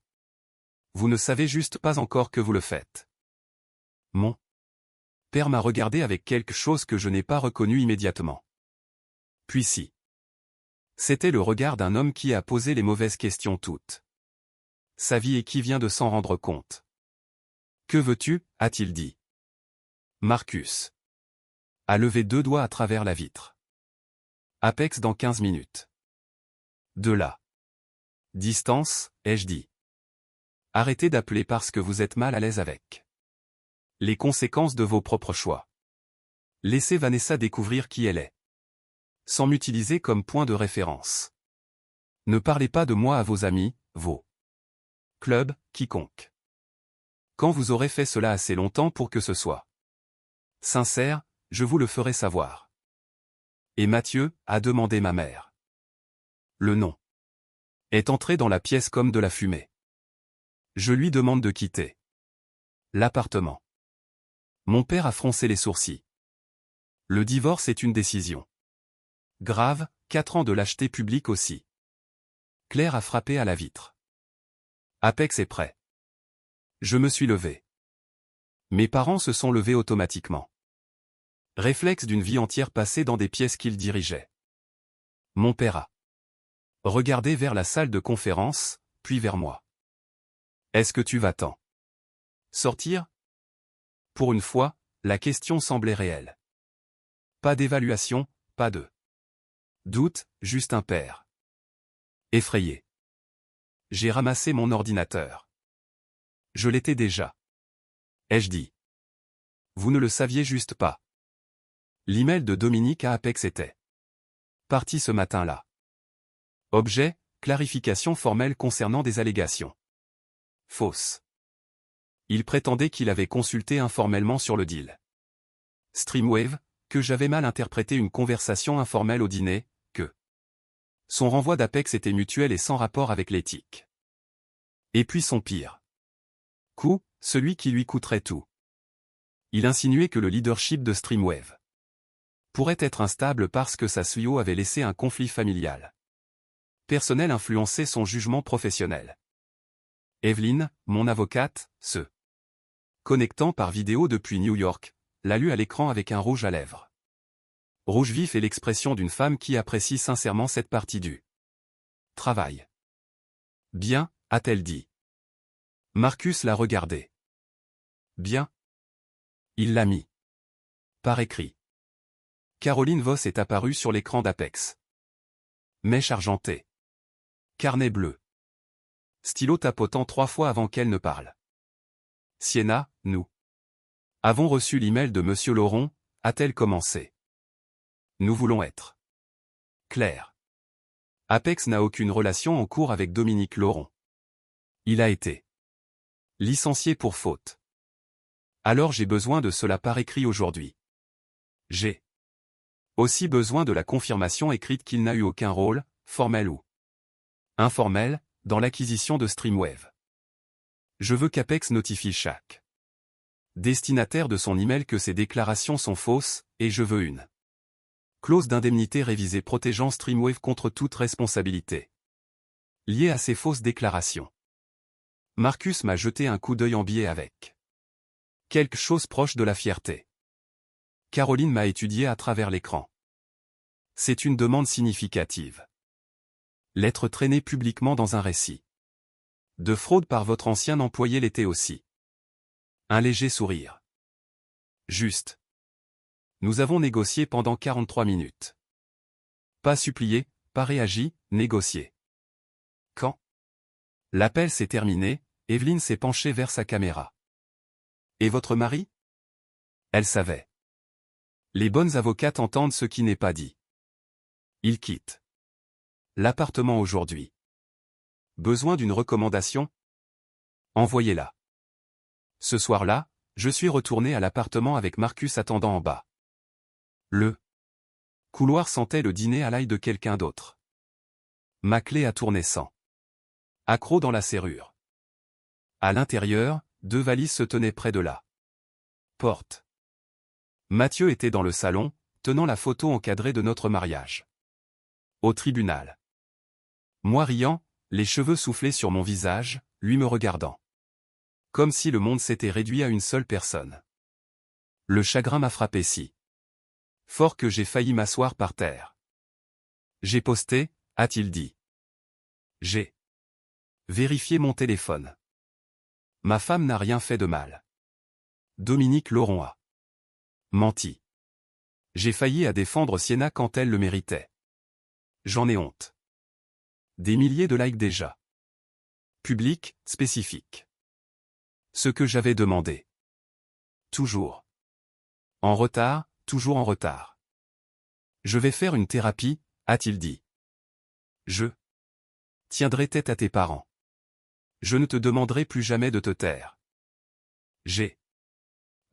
Vous ne savez juste pas encore que vous le faites. Mon père m'a regardé avec quelque chose que je n'ai pas reconnu immédiatement. Puis si. C'était le regard d'un homme qui a posé les mauvaises questions toutes sa vie et qui vient de s'en rendre compte. Que veux-tu, a-t-il dit. Marcus a levé 2 doigts à travers la vitre. Apex dans 15 minutes. De là. Distance, ai-je dit. Arrêtez d'appeler parce que vous êtes mal à l'aise avec les conséquences de vos propres choix. Laissez Vanessa découvrir qui elle est. Sans m'utiliser comme point de référence. Ne parlez pas de moi à vos amis, vos clubs, quiconque. Quand vous aurez fait cela assez longtemps pour que ce soit sincère, je vous le ferai savoir. Et Mathieu, a demandé ma mère. Le nom est entré dans la pièce comme de la fumée. Je lui demande de quitter l'appartement. Mon père a froncé les sourcils. Le divorce est une décision grave, 4 ans de lâcheté publique aussi. Claire a frappé à la vitre. Apex est prêt. Je me suis levé. Mes parents se sont levés automatiquement. Réflexe d'une vie entière passée dans des pièces qu'ils dirigeaient. Mon père a regardé vers la salle de conférence, puis vers moi. Est-ce que tu vas t'en sortir? Pour une fois, la question semblait réelle. Pas d'évaluation, pas de doute, juste un père effrayé. J'ai ramassé mon ordinateur. Je l'étais déjà. Ai-je dit. Vous ne le saviez juste pas. L'email de Dominique à Apex était parti ce matin-là. Objet, clarification formelle concernant des allégations fausses. Il prétendait qu'il avait consulté informellement sur le deal Streamwave, que j'avais mal interprété une conversation informelle au dîner, que son renvoi d'Apex était mutuel et sans rapport avec l'éthique. Et puis son pire coup, celui qui lui coûterait tout. Il insinuait que le leadership de Streamwave pourrait être instable parce que sa CEO avait laissé un conflit familial personnel influencer son jugement professionnel. Evelyne, mon avocate, se connectant par vidéo depuis New York, l'a lu à l'écran avec un rouge à lèvres. Rouge vif est l'expression d'une femme qui apprécie sincèrement cette partie du travail. Bien, a-t-elle dit. Marcus l'a regardé. Bien. Il l'a mis par écrit. Caroline Voss est apparue sur l'écran d'Apex. Mèche argentée. Carnet bleu. Stylo tapotant 3 fois avant qu'elle ne parle. Sienna, nous avons reçu l'email de Monsieur Laurent, a-t-elle commencé. Nous voulons être clairs. Apex n'a aucune relation en cours avec Dominique Laurent. Il a été licencié pour faute. Alors j'ai besoin de cela par écrit aujourd'hui. J'ai aussi besoin de la confirmation écrite qu'il n'a eu aucun rôle, formel ou informel, dans l'acquisition de Streamwave. Je veux qu'Apex notifie chaque destinataire de son email que ces déclarations sont fausses, et je veux une clause d'indemnité révisée protégeant Streamwave contre toute responsabilité liée à ces fausses déclarations. Marcus m'a jeté un coup d'œil en biais avec quelque chose proche de la fierté. Caroline m'a étudié à travers l'écran. C'est une demande significative. L'être traîné publiquement dans un récit de fraude par votre ancien employé l'était aussi. Un léger sourire. Juste. Nous avons négocié pendant 43 minutes. Pas supplié, pas réagi, négocié. Quand l'appel s'est terminé, Evelyne s'est penchée vers sa caméra. Et votre mari? Elle savait. Les bonnes avocates entendent ce qui n'est pas dit. Il quitte l'appartement aujourd'hui. Besoin d'une recommandation? Envoyez-la. Ce soir-là, je suis retourné à l'appartement avec Marcus attendant en bas. Le couloir sentait le dîner à l'ail de quelqu'un d'autre. Ma clé a tourné sans accroc dans la serrure. À l'intérieur, 2 valises se tenaient près de la porte. Mathieu était dans le salon, tenant la photo encadrée de notre mariage. Au tribunal. Moi riant, les cheveux soufflés sur mon visage, lui me regardant. Comme si le monde s'était réduit à une seule personne. Le chagrin m'a frappé si fort que j'ai failli m'asseoir par terre. J'ai posté, a-t-il dit. J'ai vérifié mon téléphone. Ma femme n'a rien fait de mal. Dominique Laurent a menti. J'ai failli à défendre Sienna quand elle le méritait. J'en ai honte. Des milliers de likes déjà. Public, spécifique. Ce que j'avais demandé. Toujours. En retard, toujours en retard. Je vais faire une thérapie, a-t-il dit. Je tiendrai tête à tes parents. Je ne te demanderai plus jamais de te taire. J'ai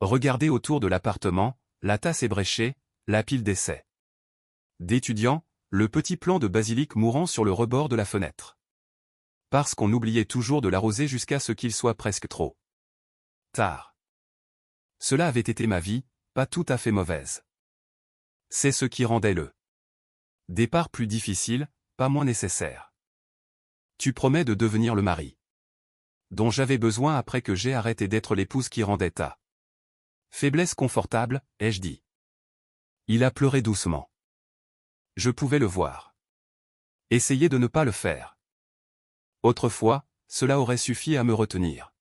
regardé autour de l'appartement, la tasse ébréchée, la pile d'essais d'étudiants, le petit plant de basilic mourant sur le rebord de la fenêtre. Parce qu'on oubliait toujours de l'arroser jusqu'à ce qu'il soit presque trop tard. Cela avait été ma vie, pas tout à fait mauvaise. C'est ce qui rendait le départ plus difficile, pas moins nécessaire. Tu promets de devenir le mari dont j'avais besoin après que j'ai arrêté d'être l'épouse qui rendait ta faiblesse confortable, ai-je dit. Il a pleuré doucement. Je pouvais le voir. Essayez de ne pas le faire. Autrefois, cela aurait suffi à me retenir.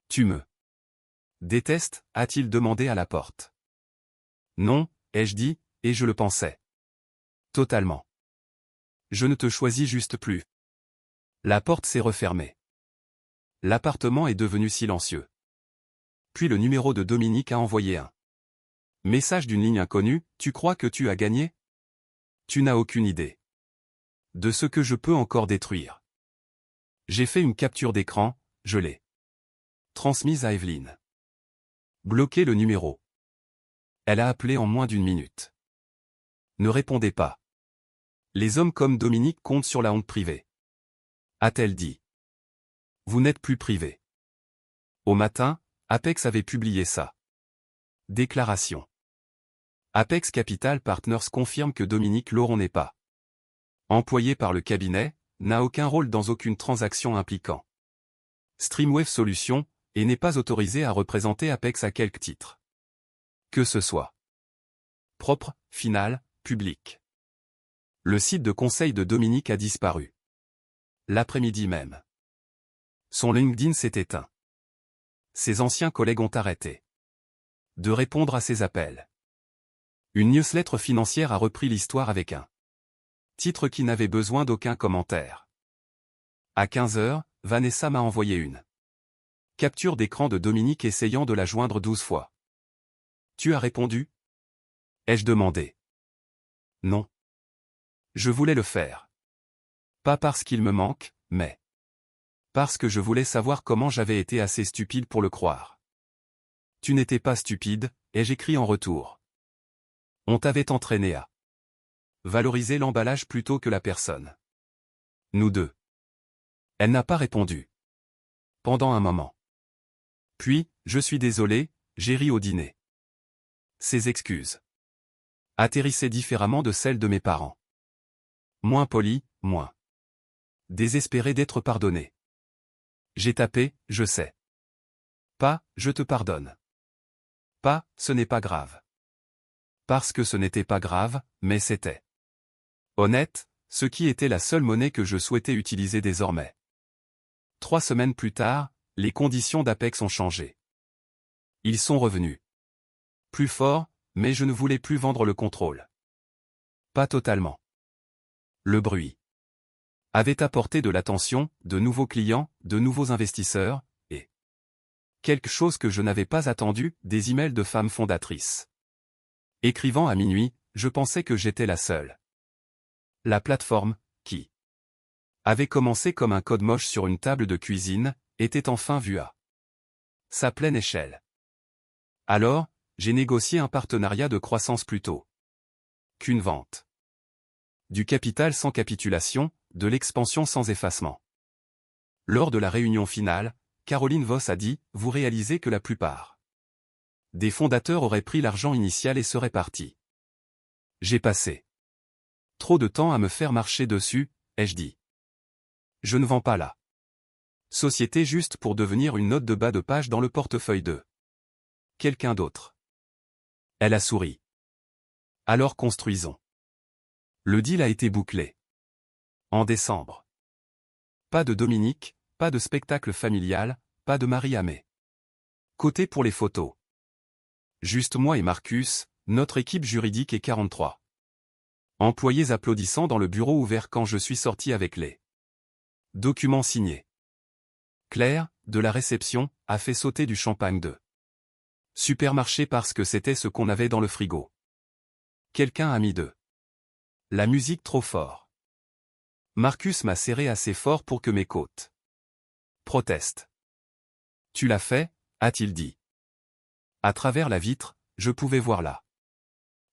Tu me détestes, a-t-il demandé à la porte. Non, ai-je dit, et je le pensais. Totalement. Je ne te choisis juste plus. La porte s'est refermée. L'appartement est devenu silencieux. Puis le numéro de Dominique a envoyé un message d'une ligne inconnue, tu crois que tu as gagné? Tu n'as aucune idée de ce que je peux encore détruire. J'ai fait une capture d'écran, je l'ai transmise à Evelyne. Bloquez le numéro. Elle a appelé en moins d'une minute. Ne répondez pas. Les hommes comme Dominique comptent sur la honte privée. A-t-elle dit. Vous n'êtes plus privé. Au matin, Apex avait publié ça. Déclaration. Apex Capital Partners confirme que Dominique Laurent n'est pas employé par le cabinet, n'a aucun rôle dans aucune transaction impliquant Streamwave Solutions, et n'est pas autorisé à représenter Apex à quelque titre que ce soit. Propre, final, public. Le site de conseil de Dominique a disparu. L'après-midi même. Son LinkedIn s'est éteint. Ses anciens collègues ont arrêté de répondre à ses appels. Une newsletter financière a repris l'histoire avec un titre qui n'avait besoin d'aucun commentaire. À 15 h, Vanessa m'a envoyé une capture d'écran de Dominique essayant de la joindre 12 fois. Tu as répondu? Ai-je demandé. Non. Je voulais le faire. Pas parce qu'il me manque, mais parce que je voulais savoir comment j'avais été assez stupide pour le croire. Tu n'étais pas stupide, ai-je écrit en retour. On t'avait entraîné à valoriser l'emballage plutôt que la personne. Nous deux. Elle n'a pas répondu. Pendant un moment. Puis, je suis désolé, j'ai ri au dîner. Ses excuses atterrissaient différemment de celles de mes parents. Moins polies, moins désespéré d'être pardonné. J'ai tapé, je sais. Pas, je te pardonne. Pas, ce n'est pas grave. Parce que ce n'était pas grave, mais c'était honnête, ce qui était la seule monnaie que je souhaitais utiliser désormais. 3 semaines plus tard, les conditions d'Apex ont changé. Ils sont revenus. Plus forts, mais je ne voulais plus vendre le contrôle. Pas totalement. Le bruit avait apporté de l'attention, de nouveaux clients, de nouveaux investisseurs, et quelque chose que je n'avais pas attendu, des emails de femmes fondatrices. Écrivant à minuit, je pensais que j'étais la seule. La plateforme, qui avait commencé comme un code moche sur une table de cuisine, était enfin vue à sa pleine échelle. Alors, j'ai négocié un partenariat de croissance plutôt qu'une vente. Du capital sans capitulation, de l'expansion sans effacement. Lors de la réunion finale, Caroline Voss a dit « Vous réalisez que la plupart des fondateurs auraient pris l'argent initial et seraient partis. J'ai passé trop de temps à me faire marcher dessus, ai-je dit. Je ne vends pas la société juste pour devenir une note de bas de page dans le portefeuille de quelqu'un d'autre. » Elle a souri. Alors construisons. Le deal a été bouclé. En décembre. Pas de Dominique, pas de spectacle familial, pas de Marie Amé. Côté pour les photos. Juste moi et Marcus, notre équipe juridique et 43 employés applaudissant dans le bureau ouvert quand je suis sorti avec les documents signés. Claire, de la réception, a fait sauter du champagne de supermarché parce que c'était ce qu'on avait dans le frigo. Quelqu'un a mis de la musique trop fort. Marcus m'a serré assez fort pour que mes côtes protestent. Tu l'as fait, a-t-il dit. À travers la vitre, je pouvais voir la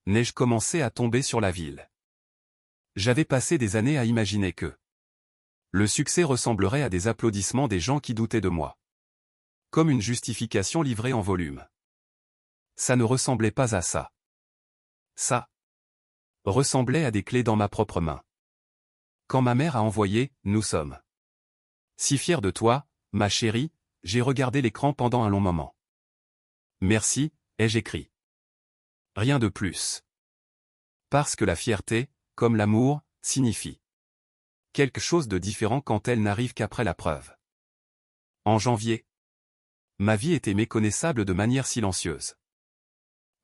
neige commencer à tomber sur la ville. J'avais passé des années à imaginer que le succès ressemblerait à des applaudissements des gens qui doutaient de moi. Comme une justification livrée en volume. Ça ne ressemblait pas à ça. Ça ressemblait à des clés dans ma propre main. Quand ma mère a envoyé « Nous sommes si fiers de toi, ma chérie », j'ai regardé l'écran pendant un long moment. Merci, ai-je écrit. Rien de plus. Parce que la fierté, comme l'amour, signifie quelque chose de différent quand elle n'arrive qu'après la preuve. En janvier, ma vie était méconnaissable de manière silencieuse.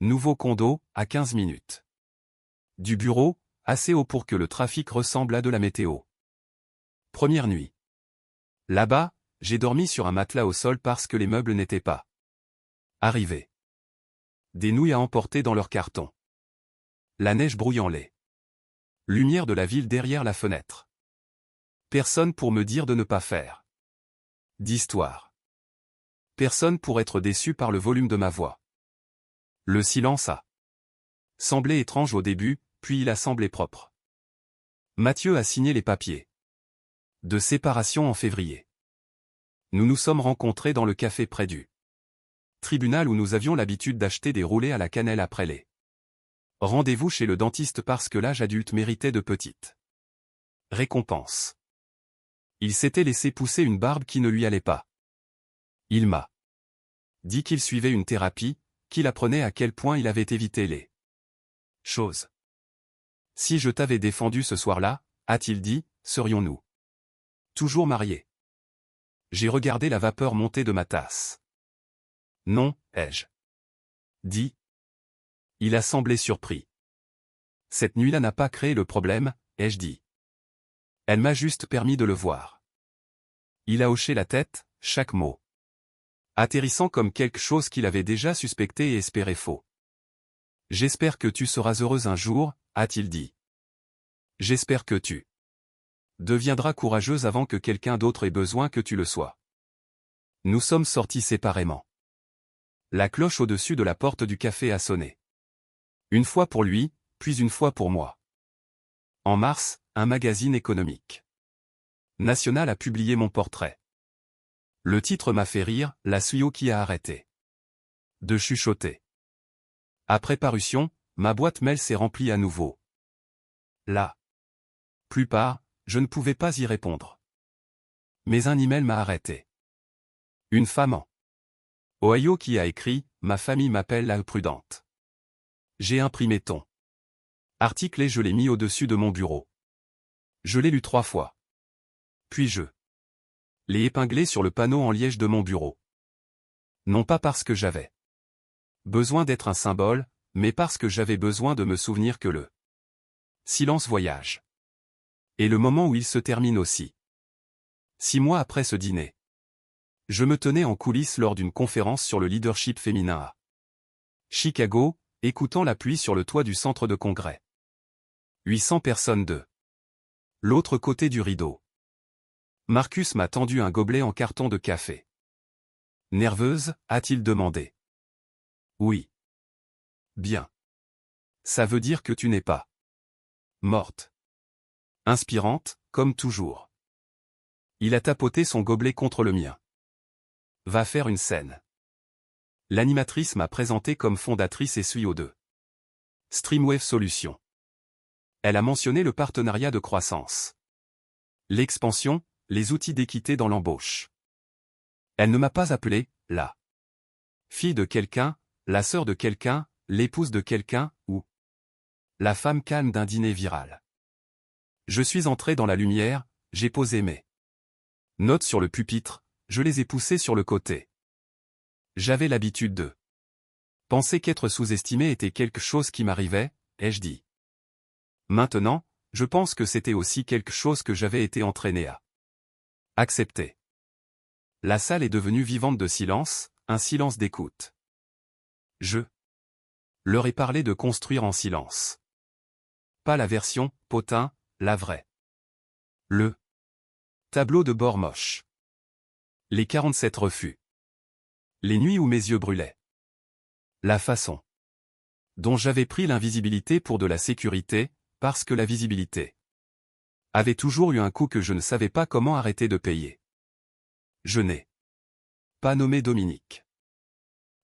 Nouveau condo, à 15 minutes. Du bureau, assez haut pour que le trafic ressemble à de la météo. Première nuit. Là-bas, j'ai dormi sur un matelas au sol parce que les meubles n'étaient pas arrivés. Des nouilles à emporter dans leur carton. La neige brouillant les lumières de la ville derrière la fenêtre. Personne pour me dire de ne pas faire d'histoire. Personne pour être déçu par le volume de ma voix. Le silence a semblé étrange au début, puis il a semblé propre. Mathieu a signé les papiers de séparation en février. Nous nous sommes rencontrés dans le café près du tribunal où nous avions l'habitude d'acheter des roulés à la cannelle après les rendez-vous chez le dentiste parce que l'âge adulte méritait de petites récompenses. Il s'était laissé pousser une barbe qui ne lui allait pas. Il m'a dit qu'il suivait une thérapie, qu'il apprenait à quel point il avait évité les choses. Si je t'avais défendu ce soir-là, a-t-il dit, serions-nous toujours mariés. J'ai regardé la vapeur monter de ma tasse. Non, ai-je dit. Il a semblé surpris. Cette nuit-là n'a pas créé le problème, ai-je dit. Elle m'a juste permis de le voir. Il a hoché la tête, chaque mot atterrissant comme quelque chose qu'il avait déjà suspecté et espéré faux. J'espère que tu seras heureuse un jour, a-t-il dit. J'espère que tu deviendras courageuse avant que quelqu'un d'autre ait besoin que tu le sois. Nous sommes sortis séparément. La cloche au-dessus de la porte du café a sonné. Une fois pour lui, puis une fois pour moi. En mars, un magazine économique national a publié mon portrait. Le titre m'a fait rire, la Suyo qui a arrêté de chuchoter. Après parution, ma boîte mail s'est remplie à nouveau. La plupart, je ne pouvais pas y répondre. Mais un email m'a arrêté. Une femme en Ohio qui a écrit « Ma famille m'appelle la prudente ». J'ai imprimé ton article et je l'ai mis au-dessus de mon bureau. Je l'ai lu 3 fois. Puis je l'ai épinglé sur le panneau en liège de mon bureau. Non pas parce que j'avais besoin d'être un symbole, mais parce que j'avais besoin de me souvenir que le silence voyage. Et le moment où il se termine aussi. 6 mois après ce dîner. Je me tenais en coulisses lors d'une conférence sur le leadership féminin à Chicago, écoutant la pluie sur le toit du centre de congrès. 800 personnes de l'autre côté du rideau. Marcus m'a tendu un gobelet en carton de café. Nerveuse, a-t-il demandé. Oui. Bien. Ça veut dire que tu n'es pas morte. Inspirante, comme toujours. Il a tapoté son gobelet contre le mien. Va faire une scène. L'animatrice m'a présenté comme fondatrice et CEO de Streamwave Solutions. Elle a mentionné le partenariat de croissance, l'expansion, les outils d'équité dans l'embauche. Elle ne m'a pas appelé la fille de quelqu'un, la sœur de quelqu'un, l'épouse de quelqu'un, ou la femme calme d'un dîner viral. Je suis entré dans la lumière, j'ai posé mes notes sur le pupitre, je les ai poussées sur le côté. J'avais l'habitude de penser qu'être sous-estimé était quelque chose qui m'arrivait, ai-je dit. Maintenant, je pense que c'était aussi quelque chose que j'avais été entraîné à accepter. La salle est devenue vivante de silence, un silence d'écoute. Je leur ai parlé de construire en silence. Pas la version, potin, la vraie. Le tableau de bord moche. Les 47 refus. Les nuits où mes yeux brûlaient. La façon dont j'avais pris l'invisibilité pour de la sécurité, parce que la visibilité avait toujours eu un coût que je ne savais pas comment arrêter de payer. Je n'ai pas nommé Dominique.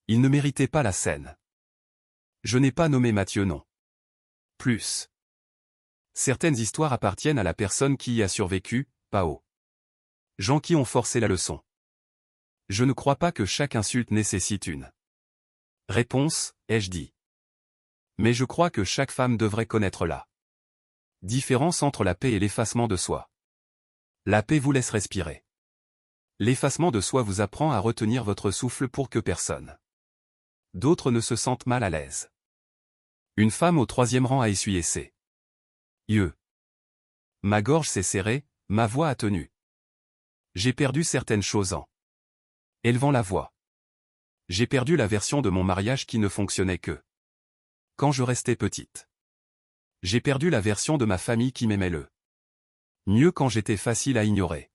Il ne méritait pas la scène. Je n'ai pas nommé Mathieu non plus. Certaines histoires appartiennent à la personne qui y a survécu, pas aux gens qui ont forcé la leçon. Je ne crois pas que chaque insulte nécessite une réponse, ai-je dit. Mais je crois que chaque femme devrait connaître la différence entre la paix et l'effacement de soi. La paix vous laisse respirer. L'effacement de soi vous apprend à retenir votre souffle pour que personne d'autres ne se sentent mal à l'aise. Une femme au 3e rang a essuyé ses yeux. Ma gorge s'est serrée, ma voix a tenu. J'ai perdu certaines choses en élevant la voix. J'ai perdu la version de mon mariage qui ne fonctionnait que quand je restais petite. J'ai perdu la version de ma famille qui m'aimait le mieux quand j'étais facile à ignorer.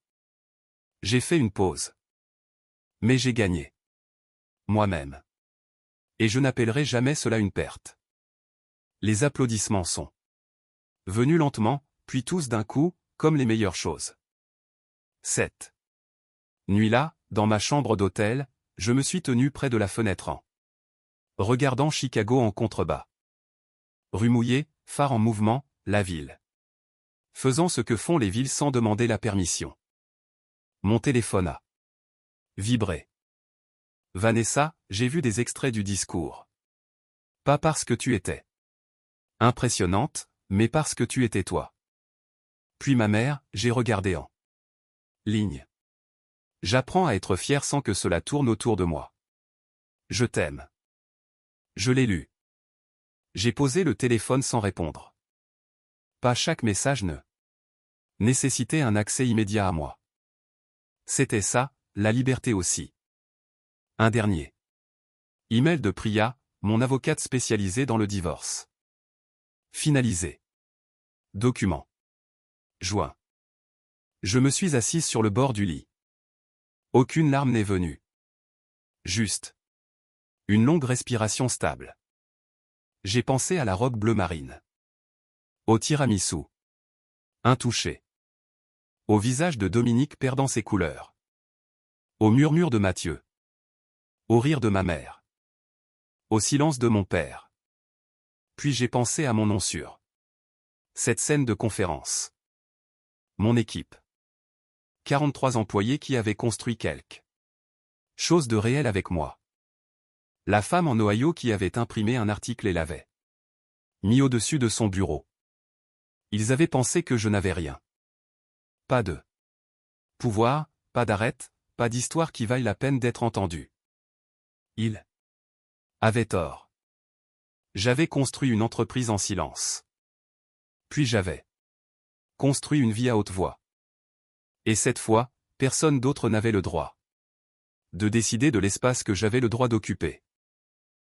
J'ai fait une pause. Mais j'ai gagné. Moi-même. Et je n'appellerai jamais cela une perte. Les applaudissements sont venus lentement, puis tous d'un coup, comme les meilleures choses. Cette nuit-là, dans ma chambre d'hôtel, je me suis tenu près de la fenêtre en regardant Chicago en contrebas. Rue mouillée, phare en mouvement, la ville. Faisant ce que font les villes sans demander la permission. Mon téléphone a vibré. Vanessa, j'ai vu des extraits du discours. Pas parce que tu étais impressionnante, mais parce que tu étais toi. Puis ma mère, j'ai regardé en ligne. J'apprends à être fier sans que cela tourne autour de moi. Je t'aime. Je l'ai lu. J'ai posé le téléphone sans répondre. Pas chaque message ne nécessitait un accès immédiat à moi. C'était ça, la liberté aussi. Un dernier email de Priya, mon avocate spécialisée dans le divorce. Finalisé. Document. Juin. Je me suis assise sur le bord du lit. Aucune larme n'est venue. Juste une longue respiration stable. J'ai pensé à la robe bleu marine. Au tiramisu. Intouché. Au visage de Dominique perdant ses couleurs. Au murmure de Mathieu. Au rire de ma mère. Au silence de mon père. Puis j'ai pensé à mon nom sûr. Cette scène de conférence. Mon équipe. 43 employés qui avaient construit quelque chose de réel avec moi. La femme en Ohio qui avait imprimé un article et l'avait mis au-dessus de son bureau. Ils avaient pensé que je n'avais rien. Pas de pouvoir, pas d'arête, pas d'histoire qui vaille la peine d'être entendue. Ils avait tort. J'avais construit une entreprise en silence. Puis j'avais construit une vie à haute voix. Et cette fois, personne d'autre n'avait le droit de décider de l'espace que j'avais le droit d'occuper.